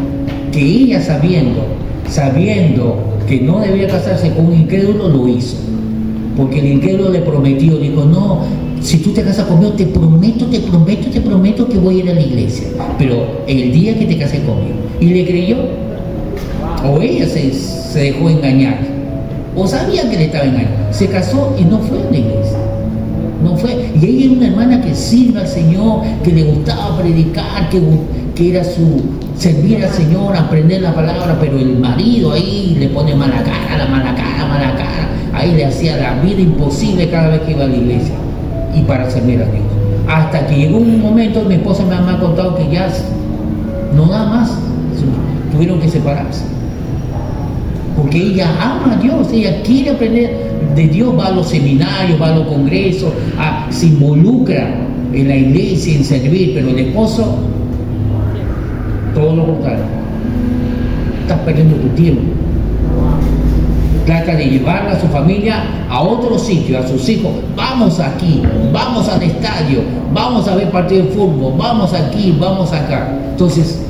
que ella sabiendo que no debía casarse con un incrédulo, lo hizo. Porque el incrédulo le prometió, dijo, no, si tú te casas conmigo, te prometo que voy a ir a la iglesia. Pero el día que te cases conmigo. Y le creyó. O ella se dejó engañar. O sabía que le estaba engañando. Se casó y no fue a la iglesia. No fue. Y ella era una hermana que sirve al Señor, que le gustaba predicar, que era su servir al Señor, aprender la palabra, pero el marido ahí le pone mala cara. Ahí le hacía la vida imposible cada vez que iba a la iglesia y para servir a Dios. Hasta que llegó un momento, mi esposa me ha contado que ya no da más, tuvieron que separarse. Porque ella ama a Dios, ella quiere aprender de Dios, va a los seminarios, va a los congresos, se involucra en la iglesia, en servir, pero el esposo, todo lo contrario. Estás perdiendo tu tiempo. Trata de llevarla a su familia a otro sitio, a sus hijos. Vamos aquí, vamos al estadio, vamos a ver partido de fútbol, vamos aquí, vamos acá. Entonces,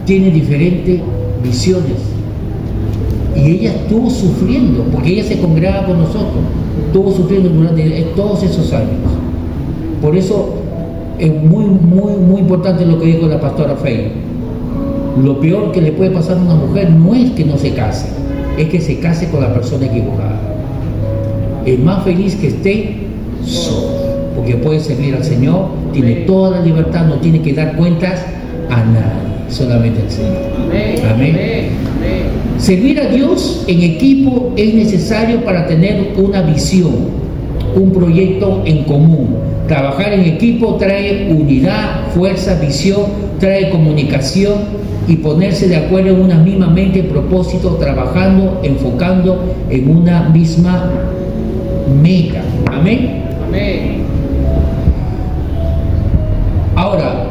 tiene diferentes visiones. Y ella estuvo sufriendo, porque ella se congregaba con nosotros, estuvo sufriendo durante todos esos años. Por eso es muy importante lo que dijo la pastora Faye. Lo peor que le puede pasar a una mujer no es que no se case, es que se case con la persona equivocada. Es más feliz que esté solo, porque puede servir al Señor, tiene toda la libertad, no tiene que dar cuentas a nadie, solamente al Señor. Amén. Servir a Dios en equipo es necesario para tener una visión, un proyecto en común. Trabajar en equipo trae unidad, fuerza, visión, trae comunicación y ponerse de acuerdo en una misma mente, propósito, trabajando, enfocando en una misma meta. Amén. Amén. Ahora,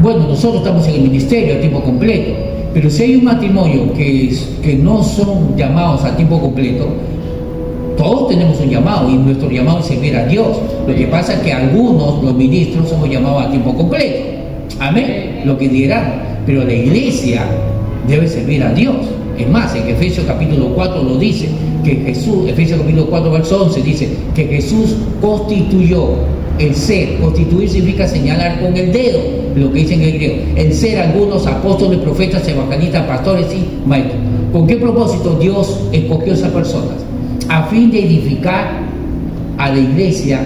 bueno, nosotros estamos en el ministerio a tiempo completo, pero si hay un matrimonio que no son llamados a tiempo completo, todos tenemos un llamado y nuestro llamado es servir a Dios. Lo que pasa es que algunos, los ministros, somos llamados a tiempo completo. Amén. Lo que dirán. Pero la iglesia debe servir a Dios. Es más, en Efesios capítulo 4 lo dice, que Jesús, Efesios capítulo 4 verso 11 dice que Jesús constituyó el ser. Constituir significa señalar con el dedo, lo que dice en el griego. El ser, algunos apóstoles, profetas, evangelistas, pastores y maestros. ¿Con qué propósito Dios escogió a esas personas? A fin de edificar a la iglesia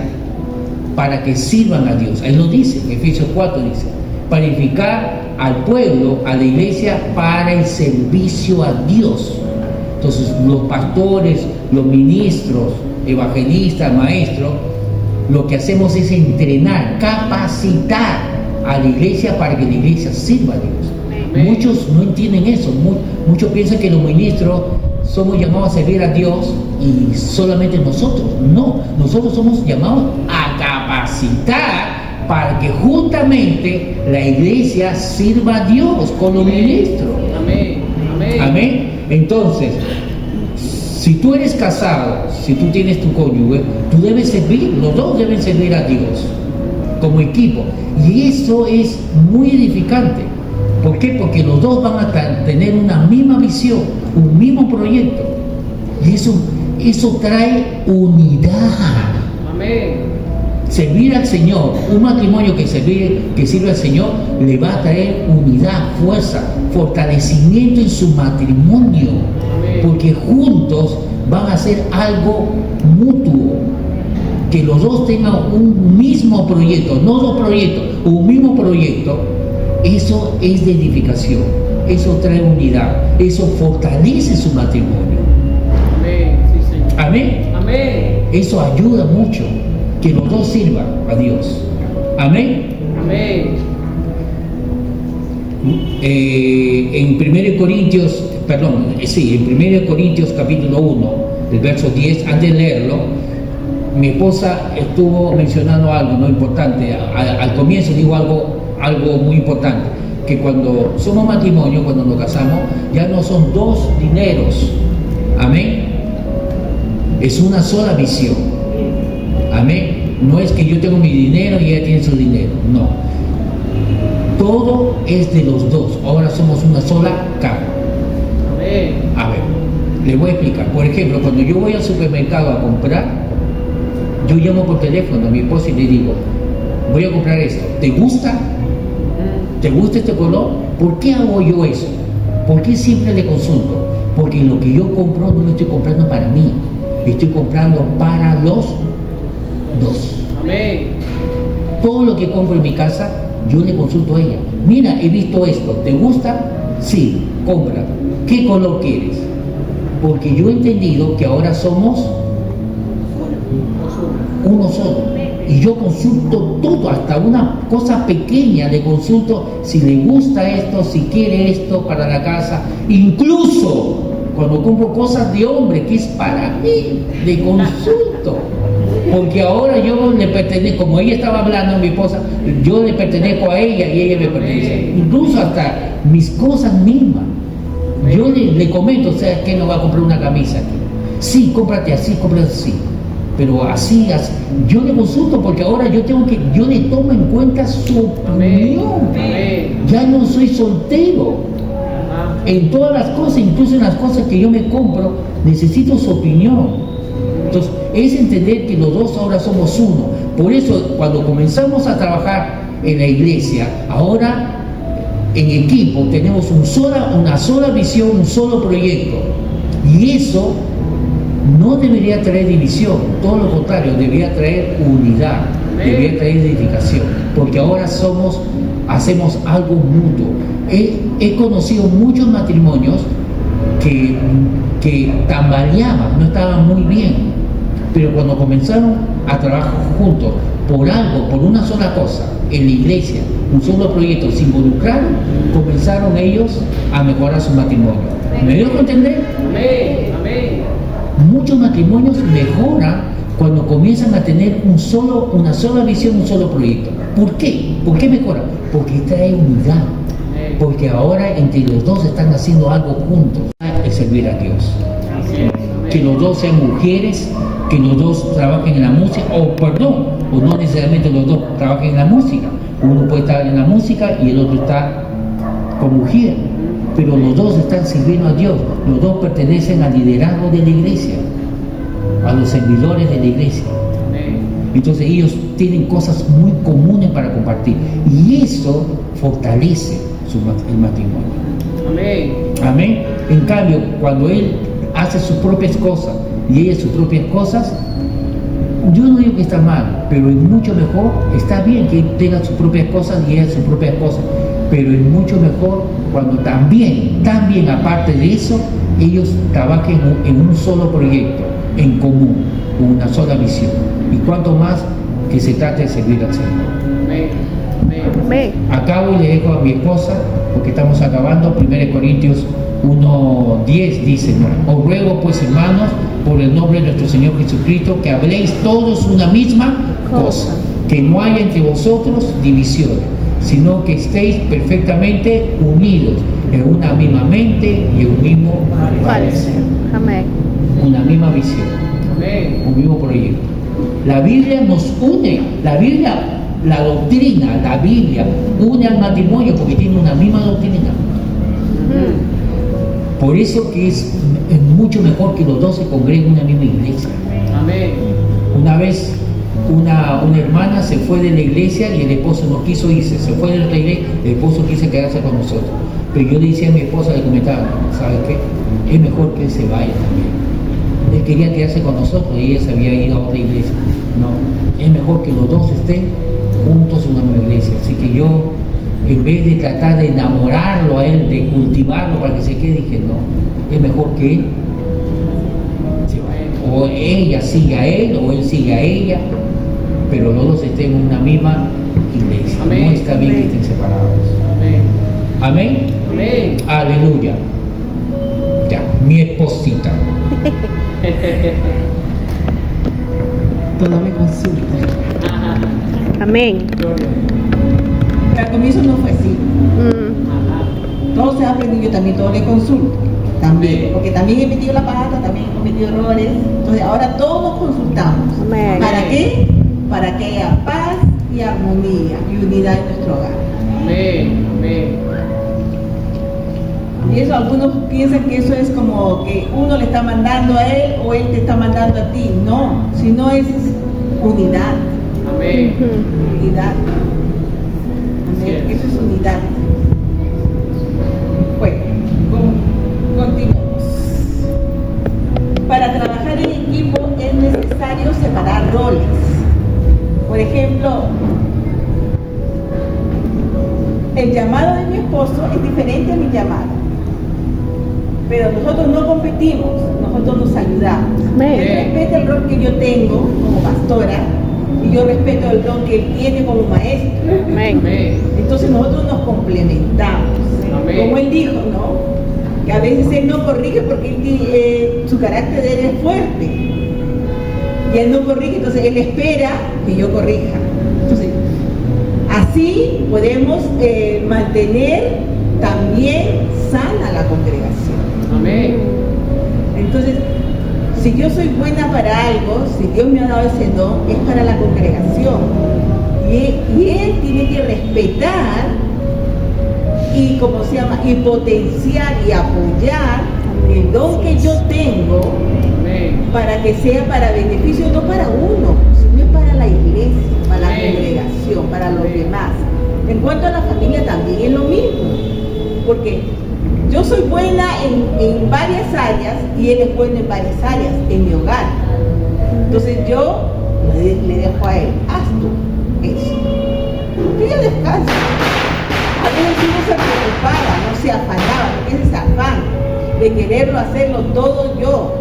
para que sirvan a Dios. Él lo dice, en Efesios 4 dice, para edificar al pueblo, a la iglesia, para el servicio a Dios. Entonces, los pastores, los ministros, evangelistas, maestros, lo que hacemos es entrenar, capacitar a la iglesia para que la iglesia sirva a Dios. Muchos no entienden eso, muchos piensan que los ministros somos llamados a servir a Dios y solamente nosotros. No, nosotros somos llamados a capacitar para que juntamente la iglesia sirva a Dios con los ministros. Amén. Amén. Amén. Entonces, si tú eres casado, si tú tienes tu cónyuge, tú debes servir, los dos deben servir a Dios como equipo. Y eso es muy edificante. ¿Por qué? Porque los dos van a tener una misma visión, un mismo proyecto. Y eso trae unidad. Amén. Servir al Señor, un matrimonio que sirve al Señor, le va a traer unidad, fuerza, fortalecimiento en su matrimonio. Amén. Porque juntos van a hacer algo mutuo. Que los dos tengan un mismo proyecto, no dos proyectos, un mismo proyecto. Eso es de edificación, eso trae unidad, eso fortalece su matrimonio. Amén. Sí, Señor. Amén. Amén. Eso ayuda mucho, que los dos sirvan a Dios. Amén. Amén. En 1 Corintios, en 1 Corintios capítulo 1, del verso 10, antes de leerlo, mi esposa estuvo mencionando algo no importante. Al comienzo digo algo muy importante, que cuando somos matrimonio, cuando nos casamos, ya no son dos dineros. Amén. Es una sola visión. Amén. No es que yo tengo mi dinero y ella tiene su dinero. No. Todo es de los dos. Ahora somos una sola carne. Amén. A ver, les voy a explicar. Por ejemplo, cuando yo voy al supermercado a comprar, yo llamo por teléfono a mi esposa y le digo, voy a comprar esto. ¿Te gusta? ¿Te gusta este color? ¿Por qué hago yo eso? ¿Por qué siempre le consulto? Porque lo que yo compro no lo estoy comprando para mí. Estoy comprando para los dos. Amén. Todo lo que compro en mi casa, yo le consulto a ella. Mira, he visto esto. ¿Te gusta? Sí, compra. ¿Qué color quieres? Porque yo he entendido que ahora somos uno solo. Y yo consulto todo, hasta una cosa pequeña le consulto si le gusta esto, si quiere esto para la casa. Incluso cuando compro cosas de hombre, que es para mí, le consulto. Porque ahora yo le pertenezco, como ella estaba hablando, mi esposa, yo le pertenezco a ella y ella me pertenece. Incluso hasta mis cosas mismas. Yo le comento, o sea, que no va a comprar una camisa aquí. Sí, cómprate así, cómprate así. Pero así, yo le consulto porque ahora yo le tomo en cuenta su opinión. Amén. Ya no soy soltero. Ajá. En todas las cosas, incluso en las cosas que yo me compro, necesito su opinión. Entonces, es entender que los dos ahora somos uno. Por eso, cuando comenzamos a trabajar en la iglesia, ahora en equipo tenemos una sola visión, un solo proyecto. Y eso no debería traer división, todo lo contrario, debería traer unidad, debería traer edificación, porque ahora hacemos algo mutuo. He conocido muchos matrimonios que tambaleaban, no estaban muy bien, Pero cuando comenzaron a trabajar juntos por algo, por una sola cosa, en la iglesia, un solo proyecto, se involucraron, comenzaron ellos a mejorar su matrimonio. ¿Me dejo entender? Amén. Amén. Muchos matrimonios mejoran cuando comienzan a tener una sola visión, un solo proyecto. ¿Por qué? ¿Por qué mejoran? Porque trae unidad. Porque ahora entre los dos están haciendo algo juntos. Es servir a Dios. Que los dos sean mujeres, que los dos trabajen en la música, o no necesariamente los dos trabajen en la música. Uno puede estar en la música y el otro está con mujer. Pero los dos están sirviendo a Dios. Los dos pertenecen al liderazgo de la iglesia, a los servidores de la iglesia. Entonces ellos tienen cosas muy comunes para compartir. Y eso fortalece el matrimonio. Amén. Amén. En cambio, cuando él hace sus propias cosas y ella sus propias cosas, yo no digo que está mal, pero es mucho mejor, está bien que él tenga sus propias cosas y ella sus propias cosas, pero es mucho mejor cuando también aparte de eso, ellos trabajen en un solo proyecto, en común, con una sola visión. Y cuanto más que se trate de servir al Señor. Amén. Amén. Acabo y le dejo a mi esposa, porque estamos acabando, 1 Corintios 1:10 dice: os ruego pues, hermanos, por el nombre de nuestro Señor Jesucristo, que habléis todos una misma cosa, que no haya entre vosotros divisiones, sino que estéis perfectamente unidos en una misma mente y un mismo parecer, Amén. una misma visión, Amén. un mismo proyecto. La Biblia nos une, la doctrina, la Biblia une al matrimonio porque tiene una misma doctrina. Por eso que es mucho mejor que los dos se congreguen en una misma iglesia. Amén. Una vez una hermana se fue de la iglesia y el esposo no quiso irse, se fue de la iglesia, el esposo quiso quedarse con nosotros. Pero yo le decía a mi esposa, le comentaba, ¿sabe qué? Es mejor que él se vaya también. Él quería quedarse con nosotros y ella se había ido a otra iglesia. No, es mejor que los dos estén juntos en una nueva iglesia. Así que yo, en vez de tratar de enamorarlo a él, de cultivarlo para que se quede, dije, no, es mejor que él se vaya. O ella siga a él, o él siga a ella, pero los dos estén en una misma iglesia. Amén. No está bien que estén separados. Amén. Amén. Amén. Aleluya. Ya, mi esposita. Todo me consulta. Amén. Pero al comienzo no fue así. Todo se ha aprendido, yo también todo le consulto. También, porque también he metido la pata, también he cometido errores. Entonces ahora todos consultamos. Amén. ¿Para qué? Para que haya paz y armonía y unidad en nuestro hogar. Amén. Amén. Y eso algunos piensan que eso es como que uno le está mandando a él o él te está mandando a ti. No, sino es unidad. Amén. Unidad. Amén. Eso es unidad. Bueno, continuamos. Para trabajar en equipo es necesario separar roles. Por ejemplo, el llamado de mi esposo es diferente a mi llamado. Pero nosotros no competimos, nosotros nos ayudamos. Amén. Él respeta el rol que yo tengo como pastora y yo respeto el rol que él tiene como maestro. Amén. Amén. Entonces nosotros nos complementamos. Amén. Como él dijo, ¿no? Que a veces él no corrige porque su carácter de él es fuerte. Y él no corrige, entonces él espera que yo corrija. Entonces, así podemos mantener también sana la congregación. Amén. Entonces, si yo soy buena para algo, si Dios me ha dado ese don, es para la congregación. Y Él tiene que respetar y, ¿cómo se llama? Y potenciar y apoyar el don que yo tengo Amén. para que sea para beneficio, no para uno, sino es para la iglesia, para la congregación, para los demás. En cuanto a la familia también es lo mismo, porque yo soy buena en varias áreas y él es bueno en varias áreas en mi hogar. Entonces yo le dejo a él, haz tú eso. Que ella descansa. A veces uno se preocupaba, no se afanaba, porque es ese afán de quererlo hacerlo todo yo.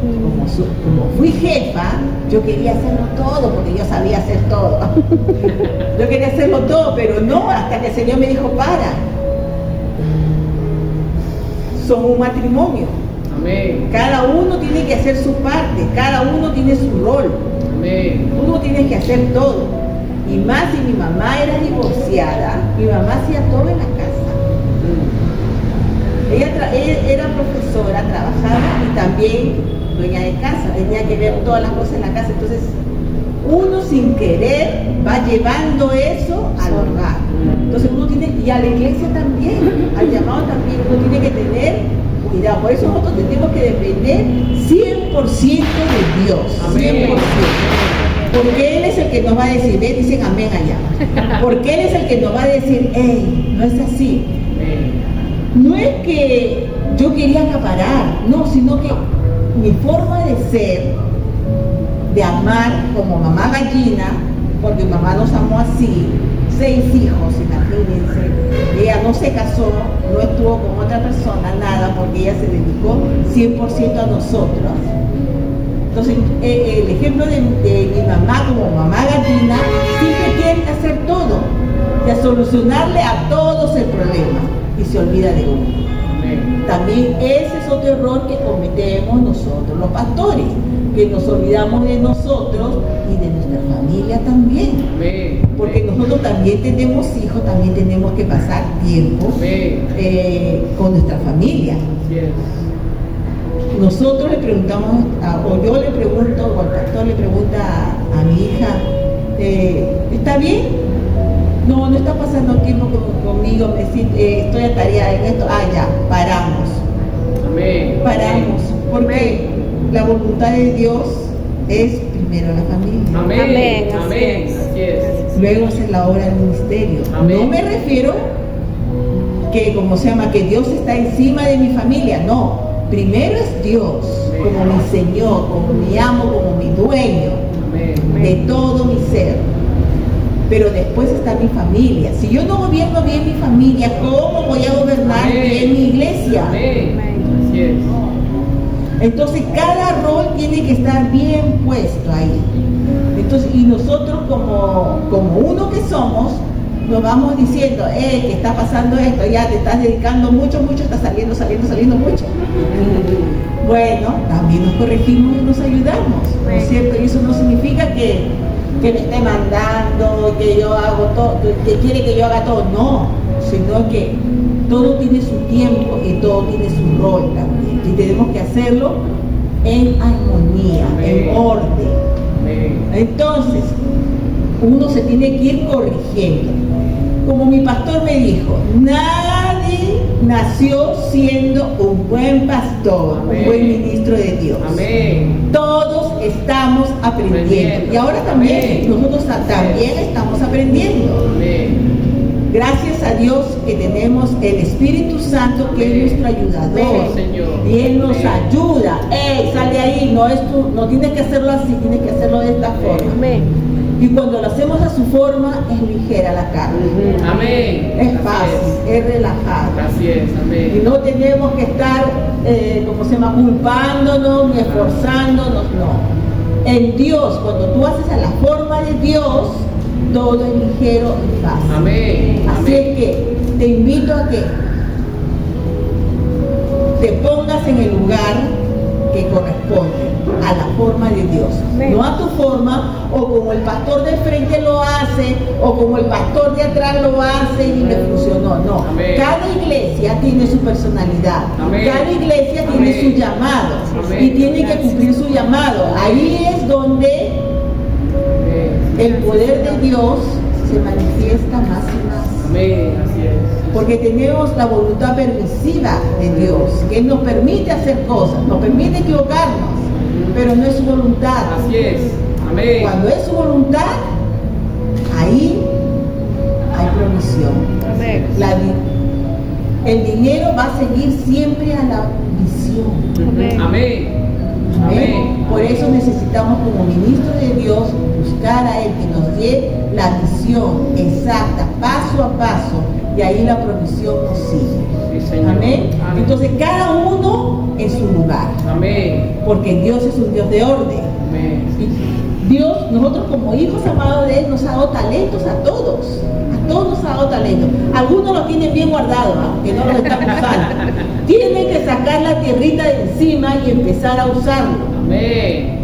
Como fui jefa, yo quería hacerlo todo, porque yo sabía hacer todo. Yo quería hacerlo todo, pero no, hasta que el Señor me dijo, para. Son un matrimonio. Amén. Cada uno tiene que hacer su parte, cada uno tiene su rol. Amén. Uno tiene que hacer todo. Y más si mi mamá era divorciada, mi mamá hacía todo en la casa. Ella era profesora, trabajaba y también dueña de casa, tenía que ver todas las cosas en la casa. Entonces, uno sin querer va llevando eso al hogar. Entonces uno tiene, y a la iglesia también, al llamado también, uno tiene que tener cuidado. Por eso nosotros tenemos que depender 100% de Dios. Amén. 100%. Porque Él es el que nos va a decir, ve, dicen amén allá. Porque Él es el que nos va a decir, hey, no es así. Amén. No es que yo quería acaparar, no, sino que mi forma de ser, de amar como mamá gallina, porque mi mamá nos amó así, 6 hijos, imagínense. Ella no se casó, no estuvo con otra persona, nada, porque ella se dedicó 100% a nosotros. Entonces, el ejemplo de mi mamá como mamá gallina, siempre quiere hacer todo, de solucionarle a todos el problema, y se olvida de uno. Amén. También ese es otro error que cometemos nosotros, los pastores, que nos olvidamos de nosotros y de nuestra familia también. Amén. Porque nosotros también tenemos hijos, también tenemos que pasar tiempo Amén. con nuestra familia. Así es. Nosotros le preguntamos, o yo le pregunto, o el pastor le pregunta a mi hija, ¿está bien? No, no está pasando tiempo conmigo, estoy atareada en esto. Ya, paramos. Amén. Paramos. Porque la voluntad de Dios es primero la familia. Amén. Amén. Amén. Así es. Luego hacer la obra del ministerio. Amén. No me refiero que, como se llama, que Dios está encima de mi familia. No. Primero es Dios, Amén. como mi Señor, como mi amo, como mi dueño Amén. de todo mi ser. Pero después está mi familia. Si yo no gobierno bien mi familia, ¿cómo voy a gobernar Amén. bien mi iglesia? Amén. Así es. Entonces cada rol tiene que estar bien puesto ahí. Entonces, y nosotros como uno que somos, nos vamos diciendo, que está pasando esto, ya te estás dedicando mucho, está saliendo mucho. Bueno, también nos corregimos y nos ayudamos, ¿no es cierto? Y eso no significa que me esté mandando, que yo hago todo, que quiere que yo haga todo, no, sino que todo tiene su tiempo y todo tiene su rol también. Y tenemos que hacerlo en armonía, Amén. en orden. Amén. Entonces, uno se tiene que ir corrigiendo. Como mi pastor me dijo, nadie nació siendo un buen pastor, Amén. un buen ministro de Dios. Amén. Todos estamos aprendiendo. Y ahora también, Amén. nosotros también estamos aprendiendo. Amén. Gracias a Dios que tenemos el Espíritu Santo, que es nuestro ayudador. Amén, Señor. Y Él nos Amén. ayuda. Sal de ahí, no tienes que hacerlo así, tienes que hacerlo de esta forma. Amén. Y cuando lo hacemos a su forma, es ligera la carne. Amén. Es Así fácil, es relajado. Así es. Y Amén. no tenemos que estar, como se llama, culpándonos ni esforzándonos, no. En Dios, cuando tú haces a la forma de Dios, todo es ligero y fácil. Amén. Así Amén. es que te invito a que te pongas en el lugar que corresponde a la forma de Dios, Amén. no a tu forma, o como el pastor de frente lo hace, o como el pastor de atrás lo hace y le funcionó. No, Amén. cada iglesia tiene su personalidad, Amén. cada iglesia tiene Amén. su llamado Amén. y tiene que cumplir su llamado. Ahí es donde el poder de Dios se manifiesta más y más. Amén. Así es. Porque tenemos la voluntad permisiva de Dios, que nos permite hacer cosas, nos permite equivocarnos, pero no es su voluntad. Así es. Amén. Cuando es su voluntad, ahí hay provisión. Amén. El dinero va a seguir siempre a la visión. Amén. Amén. Amén. Por eso necesitamos como ministros de Dios buscar a Él que nos dé la visión exacta, paso a paso, y ahí la provisión nos sigue. Sí, Señor. Amén. Amén. Entonces cada uno en su lugar, Amén. porque Dios es un Dios de orden. Amén. Y Dios, nosotros como hijos amados de Él, nos ha dado talentos a todos. A todos nos ha dado talentos. Algunos los tienen bien guardados, que no los están usando. Tienen que sacar la tierrita de encima y empezar a usarlo. Amén.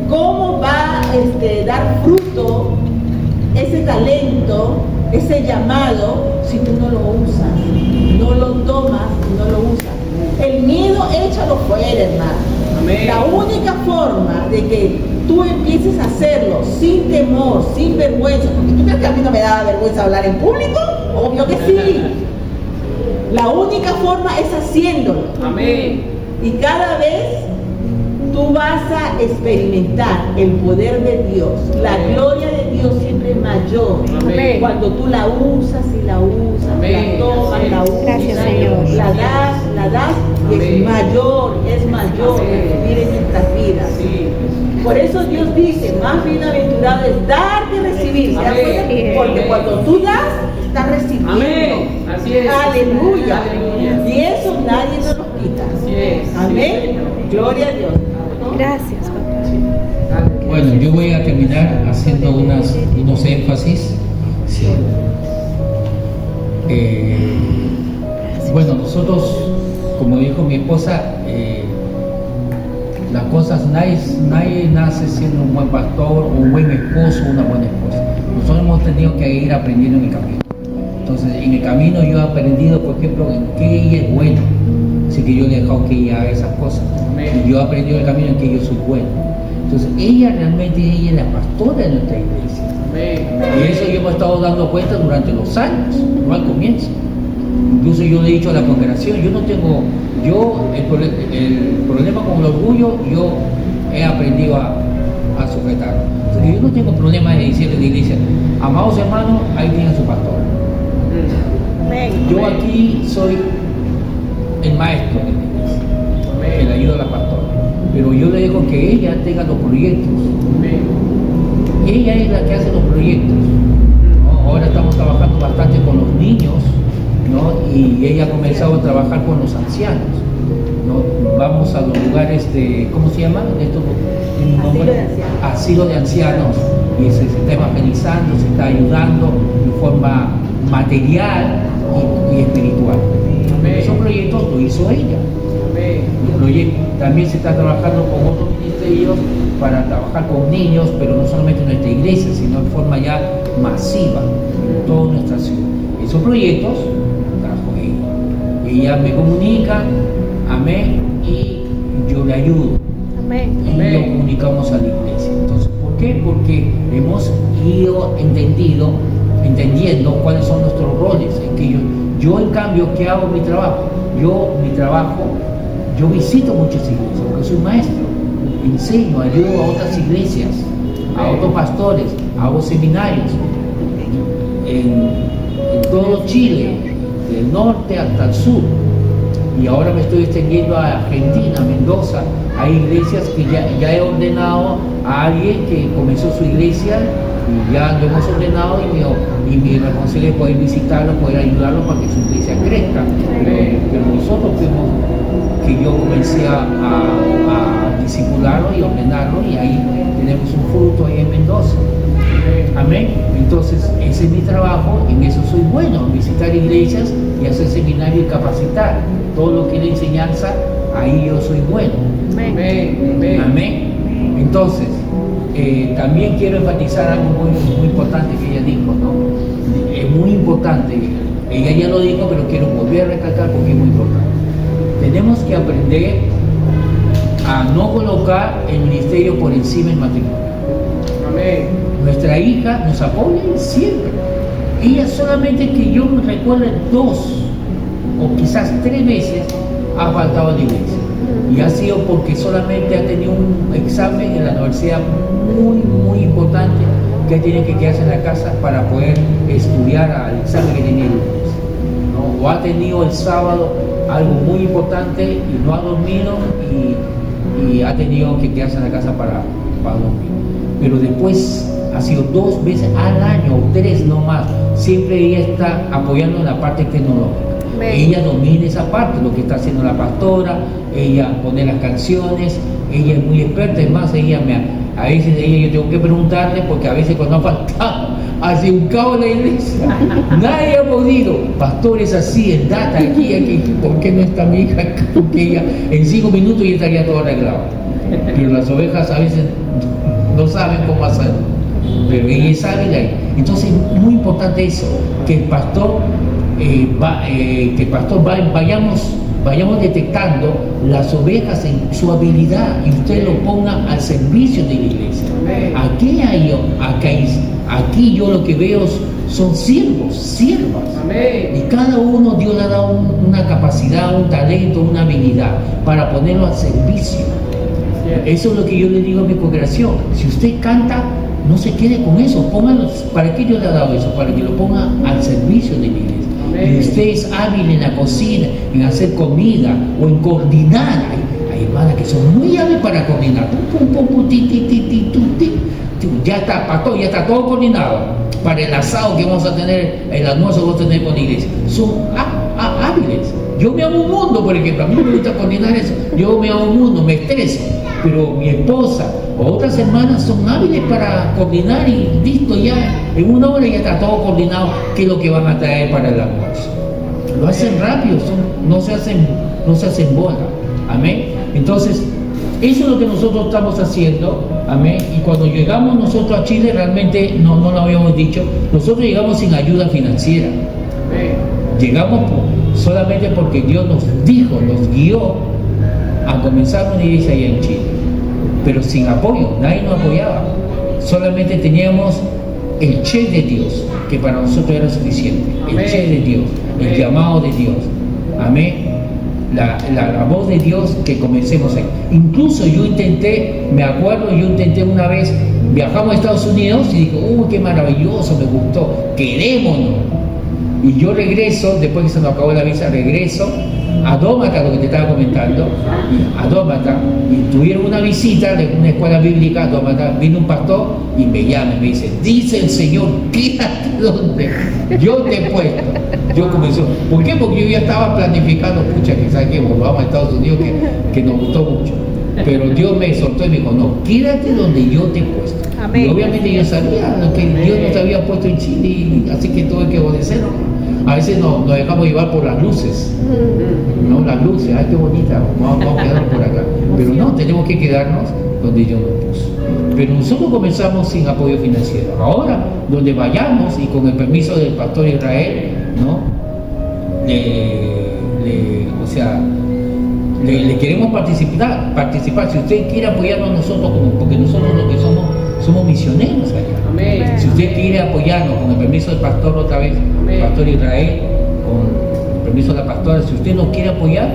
¿Cómo va a dar fruto ese talento, ese llamado, si tú no lo usas, no lo tomas y no lo usas? El miedo, échalo fuera, hermano. Amén. La única forma de que tú empieces a hacerlo sin temor, sin vergüenza, porque tú crees que a mí no me daba vergüenza hablar en público, obvio que sí. La única forma es haciéndolo. Amén. Y cada vez tú vas a experimentar el poder de Dios. La Amén. gloria de Dios siempre es mayor. Amén. Cuando tú la usas y la usas, Amén. la tomas, Así es. la usas, Gracias, Señor. la das y Amén. es mayor Amén. recibir en nuestras vidas. Sí. Por eso Dios dice, más bienaventurado es dar que recibir. ¿Se dan Amén. cuenta? Porque Amén. cuando tú das, estás recibiendo. Amén. Así es. Aleluya. Aleluya. Y eso nadie nos lo quita. Así es. Amén. Sí, Señor. Gloria a Dios. Gracias, papá. Dale. Bueno, yo voy a terminar haciendo unos énfasis. Sí. Bueno, nosotros, como dijo mi esposa, las cosas, nadie nace siendo un buen pastor, un buen esposo, una buena esposa. Nosotros hemos tenido que ir aprendiendo en el camino. Entonces, en el camino yo he aprendido, por ejemplo, en qué ella es buena. Así que yo le he dejado que ella haga esas cosas. Amén. Y yo he aprendido en el camino en que yo soy bueno. Entonces, ella es la pastora de nuestra iglesia. Amén. Y eso yo me he estado dando cuenta durante los años, no al comienzo. Incluso yo le he dicho a la congregación, el problema con el orgullo, yo he aprendido a sujetarlo. Entonces, yo no tengo problema de decirle a la iglesia, amados hermanos, ahí tienen su pastor. Amén. Yo aquí soy el maestro de la iglesia, que le ayuda a la pastora. Pero yo le dejo que ella tenga los proyectos. Amén. Ella es la que hace los proyectos. ¿No? Ahora estamos trabajando bastante con los niños, ¿no? Y ella ha comenzado a trabajar con los ancianos, ¿no? Vamos a los lugares de, ¿cómo se llaman? Asilo de ancianos. Asilo de ancianos, y se está evangelizando, se está ayudando de forma material y espiritual. Amén. Esos proyectos lo hizo ella. Amén. También se está trabajando con otros ministerios para trabajar con niños, pero no solamente en nuestra iglesia, sino en forma ya masiva en toda nuestra ciudad. Esos proyectos trajo ella. Ella me comunica, amén, y yo le ayudo. Amén. Y Amén. lo comunicamos a la iglesia. Entonces, ¿por qué? Porque hemos ido entendiendo cuáles son nuestros roles. En que yo en cambio, ¿qué hago en mi trabajo? Yo visito muchas iglesias, porque soy maestro, enseño, ayudo a otras iglesias, a otros pastores, hago seminarios en todo Chile, del norte hasta el sur. Y ahora me estoy extendiendo a Argentina, Mendoza. Hay iglesias que ya he ordenado a alguien que comenzó su iglesia y ya lo hemos ordenado y mi responsabilidad es poder visitarlo, poder ayudarlo para que su iglesia crezca. Pero nosotros que yo comencé a discipularlo y ordenarlo y ahí tenemos un fruto ahí en Mendoza. Amén. Entonces, ese es mi trabajo, en eso soy bueno, en visitar iglesias y hacer seminario y capacitar. Todo lo que es la enseñanza, ahí yo soy bueno. Amén. Amén. Amén. Amén. Entonces, también quiero enfatizar algo muy importante que ella dijo, ¿no? Es muy importante, ella ya lo dijo, pero quiero volver a recalcar porque es muy importante. Tenemos que aprender a no colocar el ministerio por encima del matrimonio. Amén. Nuestra hija nos apoya siempre. Ella solamente que yo me recuerde 2 o quizás 3 veces ha faltado a la iglesia. Y ha sido porque solamente ha tenido un examen en la universidad muy importante que tiene que quedarse en la casa para poder estudiar al examen que tenía el lunes, ¿no? O ha tenido el sábado algo muy importante y no ha dormido y ha tenido que quedarse en la casa para dormir. Pero después ha sido 2 veces al año o 3 no más. Siempre ella está apoyando en la parte tecnológica. Amén. Ella domina esa parte, lo que está haciendo la pastora, ella pone las canciones, ella es muy experta, es más, a veces yo tengo que preguntarle porque a veces cuando ha faltado, hace un caos en la iglesia, nadie ha podido, pastor es así, el data aquí, ¿por qué no está mi hija acá? Porque ella en 5 minutos ya estaría todo arreglado, pero las ovejas a veces no saben cómo hacerlo, pero ella es hábil ahí. Entonces es muy importante eso, que el pastor vayamos detectando las ovejas en su habilidad y usted lo ponga al servicio de la iglesia. Aquí yo lo que veo son siervos, siervas. Amén. Y cada uno Dios le ha dado una capacidad, un talento, una habilidad para ponerlo al servicio. Eso es lo que yo le digo a mi congregación. Si usted canta, no se quede con eso, póngalo. ¿Para qué Dios le ha dado eso? Para que lo ponga al servicio de la iglesia. Amén. Y usted es hábil en la cocina, en hacer comida o en coordinar. Hay hermanas que son muy hábiles para coordinar. Ya está, pastor, ya está todo coordinado. Para el asado que vamos a tener, el almuerzo que vamos a tener con la iglesia. Son hábiles. Yo me hago un mundo, por ejemplo, a mí me gusta coordinar eso. Yo me hago un mundo, me estreso. Pero mi esposa o otras hermanas son hábiles para coordinar y listo, ya en 1 hora ya está todo coordinado, qué es lo que van a traer para el almuerzo. Lo hacen rápido, no se hacen bola. Amén. Entonces, eso es lo que nosotros estamos haciendo. Amén. Y cuando llegamos nosotros a Chile, realmente no lo habíamos dicho, nosotros llegamos sin ayuda financiera. Amén. Llegamos solamente porque Dios nos dijo, nos guió a comenzar una iglesia allá en Chile, pero sin apoyo, nadie nos apoyaba, solamente teníamos el che de Dios, que para nosotros era suficiente, el che de Dios, el llamado de Dios, amén, la voz de Dios que comencemos ahí. Incluso yo intenté una vez, viajamos a Estados Unidos y digo, uy, qué maravilloso, me gustó, quedémonos. Y yo regreso, después que se nos acabó la visa, regreso a Dómata, lo que te estaba comentando, a Dómata, y tuvieron una visita de una escuela bíblica a Dómata, vino un pastor y me llama y me dice, dice el Señor, quédate donde yo te he puesto. Yo comencé, ¿por qué? Porque yo ya estaba planificando, pucha, que sabes que volvamos a Estados Unidos, que nos gustó mucho. Pero Dios me soltó y me dijo, no, quédate donde yo te he puesto. Amén. Y obviamente yo sabía que Dios nos había puesto en Chile, y así que tuve que obedecerlo. A veces nos dejamos llevar por las luces, ¿no? Las luces, ay, qué bonita, vamos a quedarnos por acá. Pero no, tenemos que quedarnos donde Dios nos puso. Pero nosotros comenzamos sin apoyo financiero. Ahora, donde vayamos y con el permiso del pastor Israel, ¿no? Le queremos participar. Si usted quiere apoyarnos a nosotros, porque nosotros lo que somos misioneros allá. Amén. Si usted quiere apoyarnos con el permiso del pastor otra vez, el pastor Israel, con el permiso de la pastora, si usted nos quiere apoyar,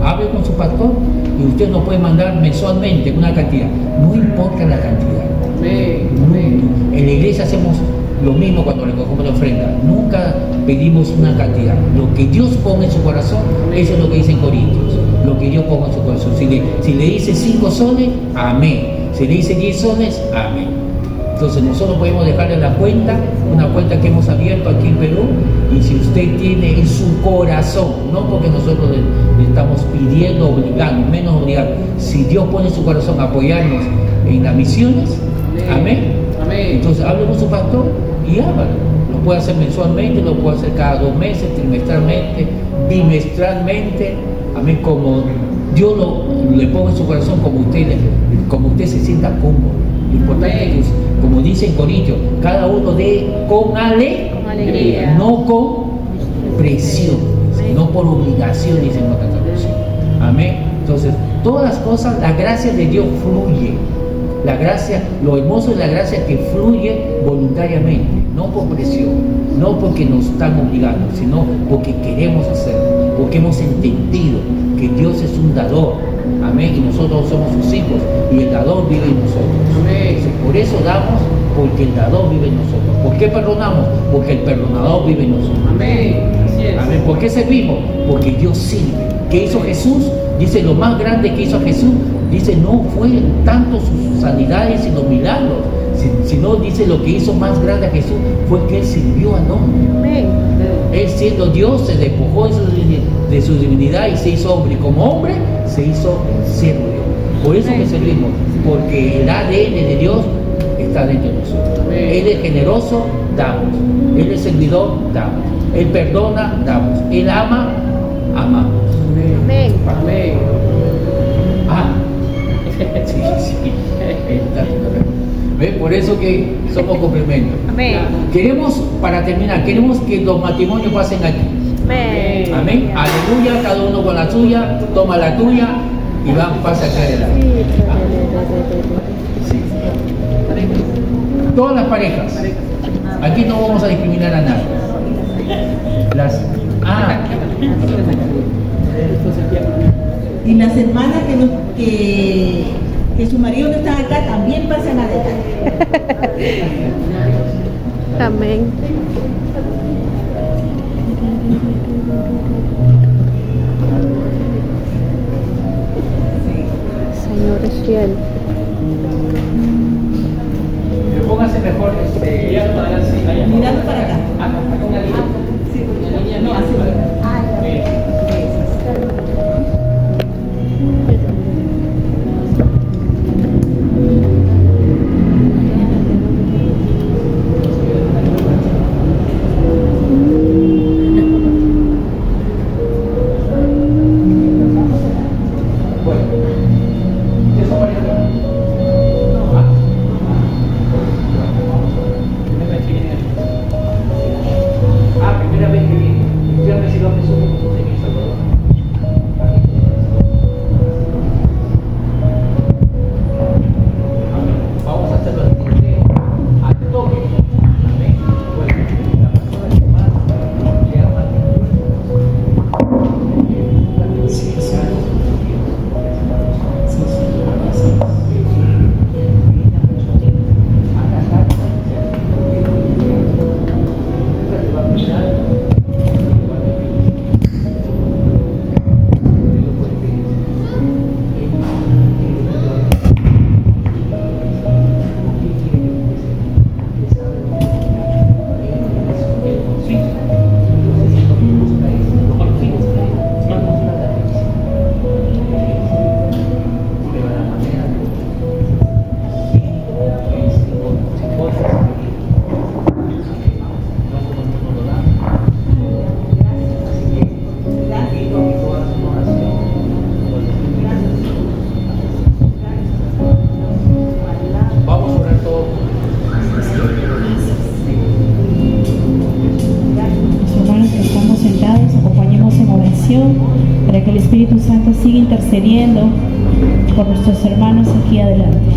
hable con su pastor y usted nos puede mandar mensualmente una cantidad, no importa la cantidad. Amén. En la iglesia hacemos lo mismo cuando recogemos la ofrenda, nunca pedimos una cantidad. Lo que Dios pone en su corazón, eso es lo que dice en Corintios, lo que Dios ponga en su corazón. Si le dice 5 soles, amén. Si le dice 10 soles, amén. Entonces nosotros podemos dejarle la cuenta, una cuenta que hemos abierto aquí en Perú, y si usted tiene en su corazón, no porque nosotros le estamos pidiendo, obligando, menos obligando, si Dios pone en su corazón apoyarnos en las misiones, amén. Amén. Entonces hable con su pastor y hágalo. Lo puede hacer mensualmente, lo puede hacer cada 2 meses, trimestralmente, bimestralmente, amén, como Dios le ponga en su corazón, como usted se sienta cómodo. Lo importante es que, como dice en Corintios, cada uno dé con alegría, no con presión, no por obligación, dice en otra traducción. Amén. Entonces, todas las cosas, la gracia de Dios fluye. La gracia, lo hermoso de la gracia es que fluye voluntariamente, no por presión, no porque nos están obligando, sino porque queremos hacerlo, porque hemos entendido que Dios es un dador, amén, y nosotros somos sus hijos, y el dador vive en nosotros. Amén. Entonces, por eso damos, porque el dador vive en nosotros. ¿Por qué perdonamos? Porque el perdonador vive en nosotros. Amén. Así es. Amén. ¿Por qué servimos? Porque Dios sirve. que hizo Jesús, dice lo más grande que hizo Jesús, dice no fue tanto sus sanidades y los milagros, sino dice lo que hizo más grande a Jesús fue que Él sirvió al hombre. Amén. Él siendo Dios se despojó de su divinidad y se hizo hombre, y como hombre se hizo siervo de Dios. Por eso que servimos, porque el ADN de Dios está dentro de nosotros. Él es generoso, damos. Él es servidor, damos. Él perdona, damos. Él ama, amamos. Amén. Amén. Ah, sí. ¿Ves? Por eso que somos complementos. Amén. Queremos, para terminar, queremos que los matrimonios pasen aquí. Amén. Amén. Aleluya, cada uno con la suya, toma la tuya y pasa hacia adelante. Sí. Todas las parejas. Aquí no vamos a discriminar a nadie. Y las hermanas que su marido no está acá también pasan adelante. Amén. Señor es fiel. Póngase mejor Mirando para acá. Sí, no, así. Primera vez que vine, yo recibo a Jesús en mi Salvador. Vamos a hacerlo al toque. Amén. Bueno, la persona que más le ama Vamos a orar todos. Hermanos que estamos sentados, acompañemos en oración para que el Espíritu Santo siga intercediendo por nuestros hermanos aquí adelante.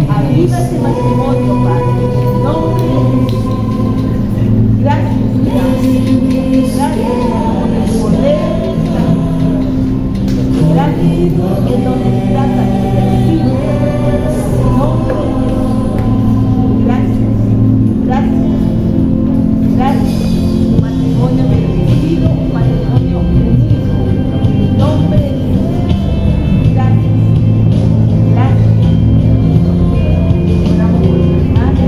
Aviva ese matrimonio, Padre, en el nombre de Jesús. Gracias, gracias por el poder de Santo. Gracias en donde trata de bendecir. En nombre de Jesús. Gracias, gracias, gracias. Un matrimonio bendecido, un matrimonio unido. En nombre de Jesús. Gracias, gracias. Oramos por mi hermana,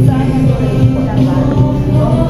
sana, por el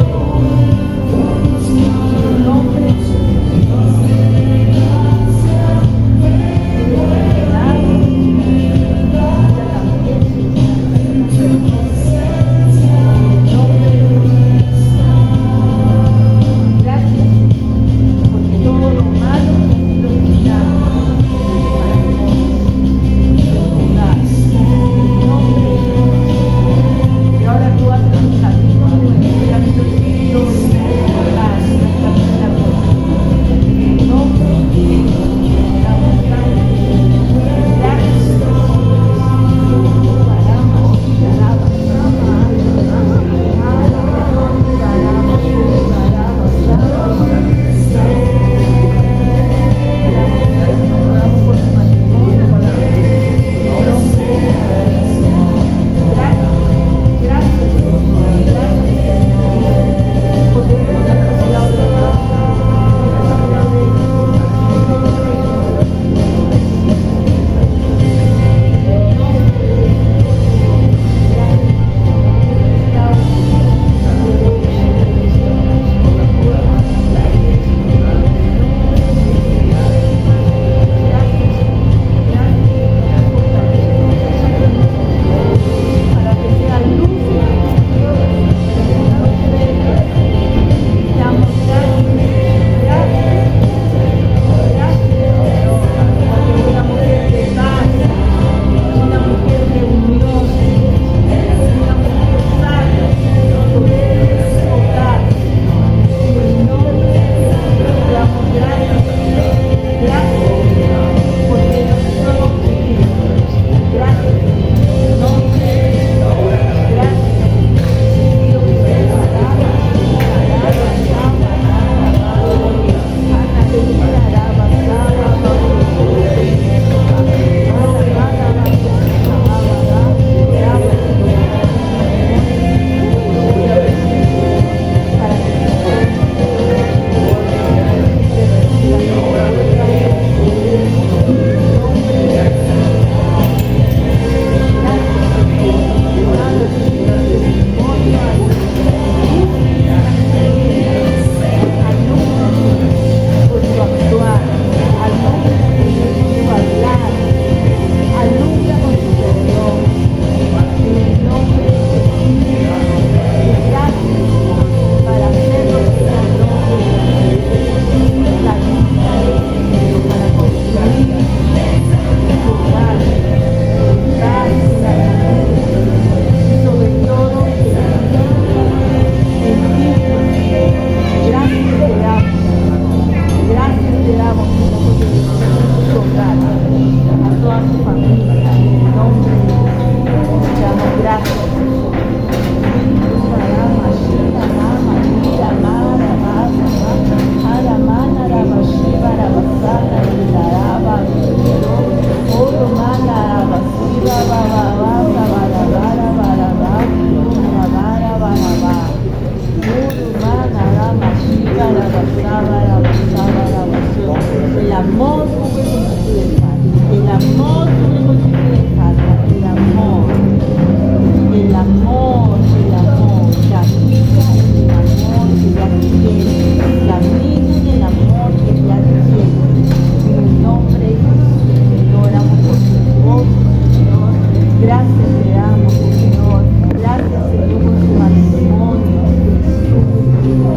Gracias te damos, Señor. Gracias, Señor, por su matrimonio.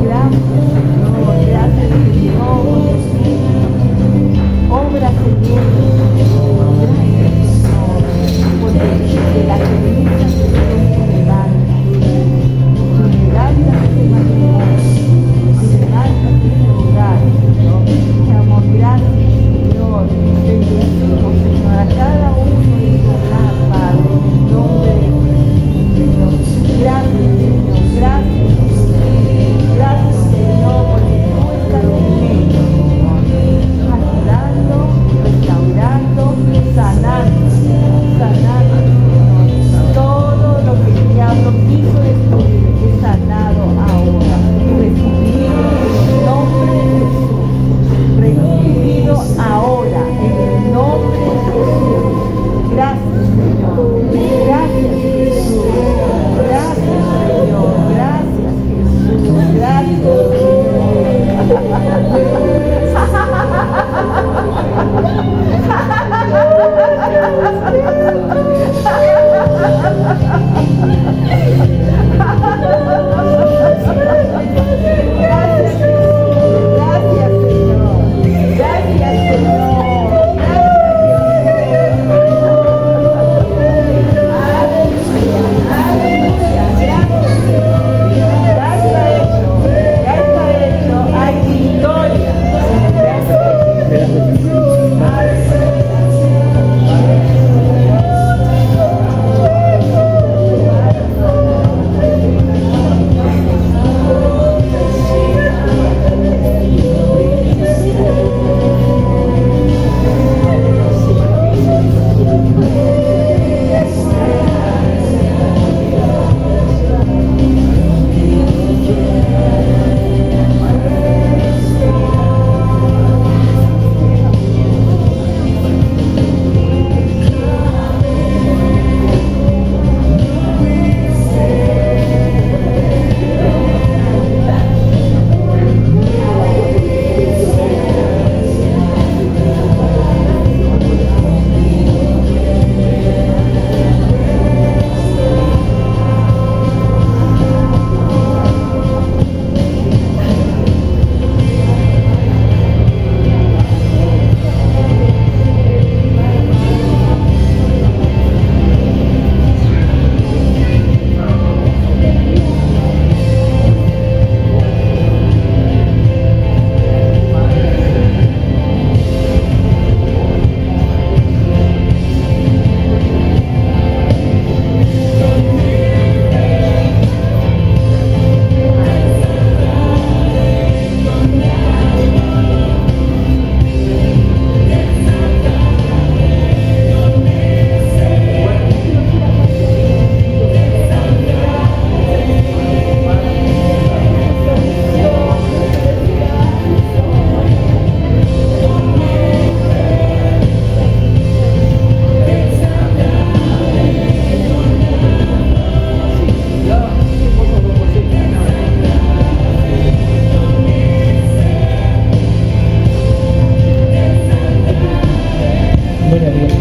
Gracias, Señor. Gracias, Señor, por tus hijos. Obra, Señor. Gracias, Señor, porque de la ceniza, Señor, te levanta. Te levanta este matrimonio. Te levanta este hogar, Señor. Te amo, gracias, Señor. Bendecimos, Señor, a cada uno de su hogar, Padre, en el nombre de Jesús, Señor. Gracias, Señor. Gracias, Señor. Gracias, Señor, porque tú estás en ellos, Señor. Ayudando, restaurando, sanando, sanando, Señor. Todo lo que el diablo quiso destruir es sanado ahora. Recibido en el nombre de Jesús. Recibido ahora en el nombre de Jesús. Gracias, Señor. Gracias, Jesús. Gracias, Señor. Gracias, Jesús.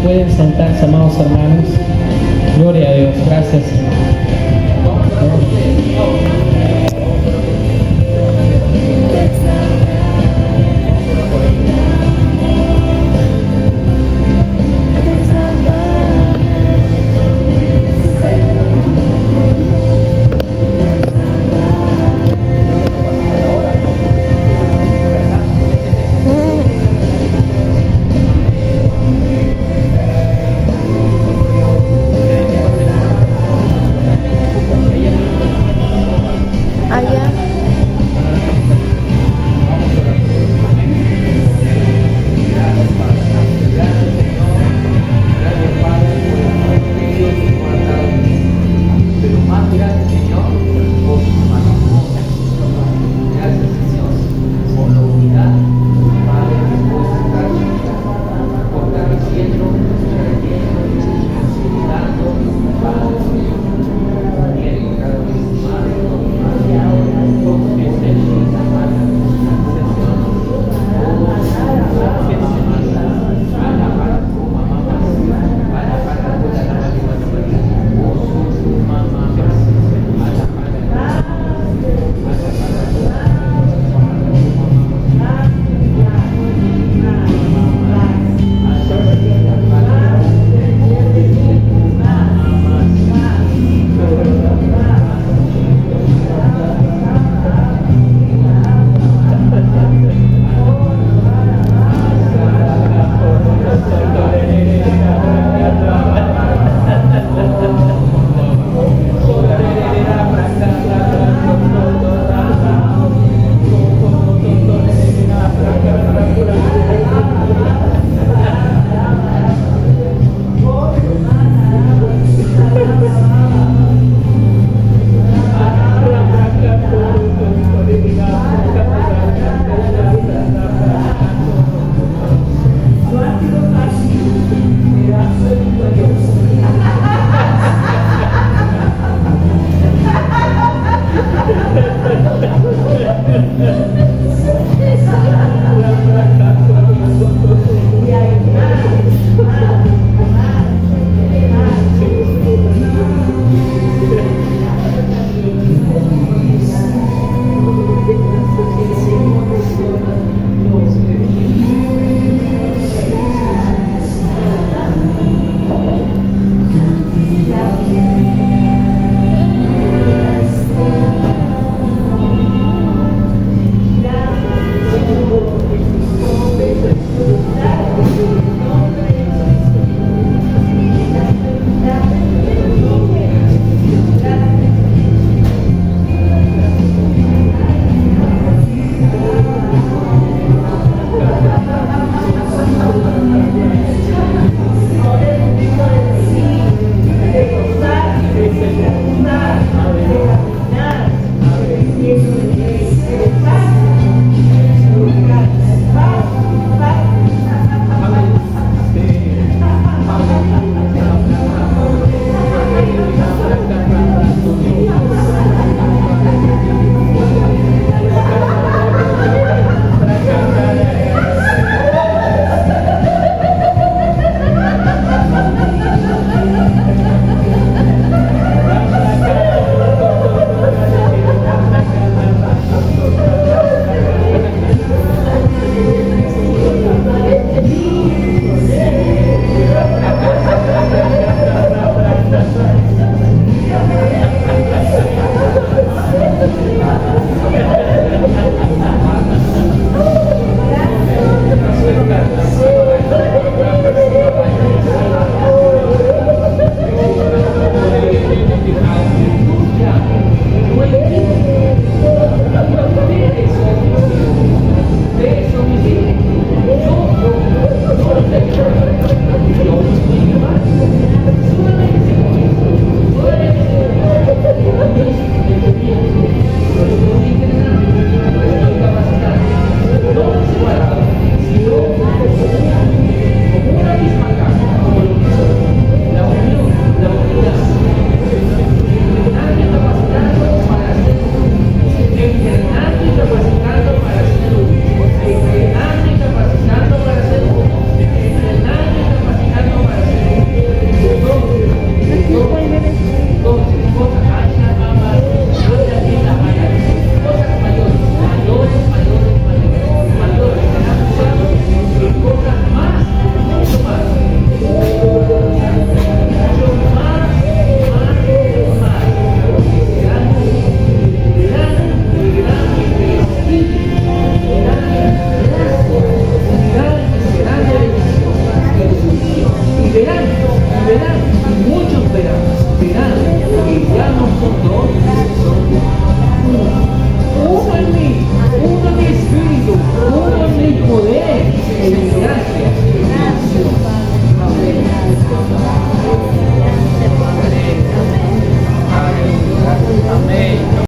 Pueden sentarse, amados hermanos. Gloria a Dios. Gracias.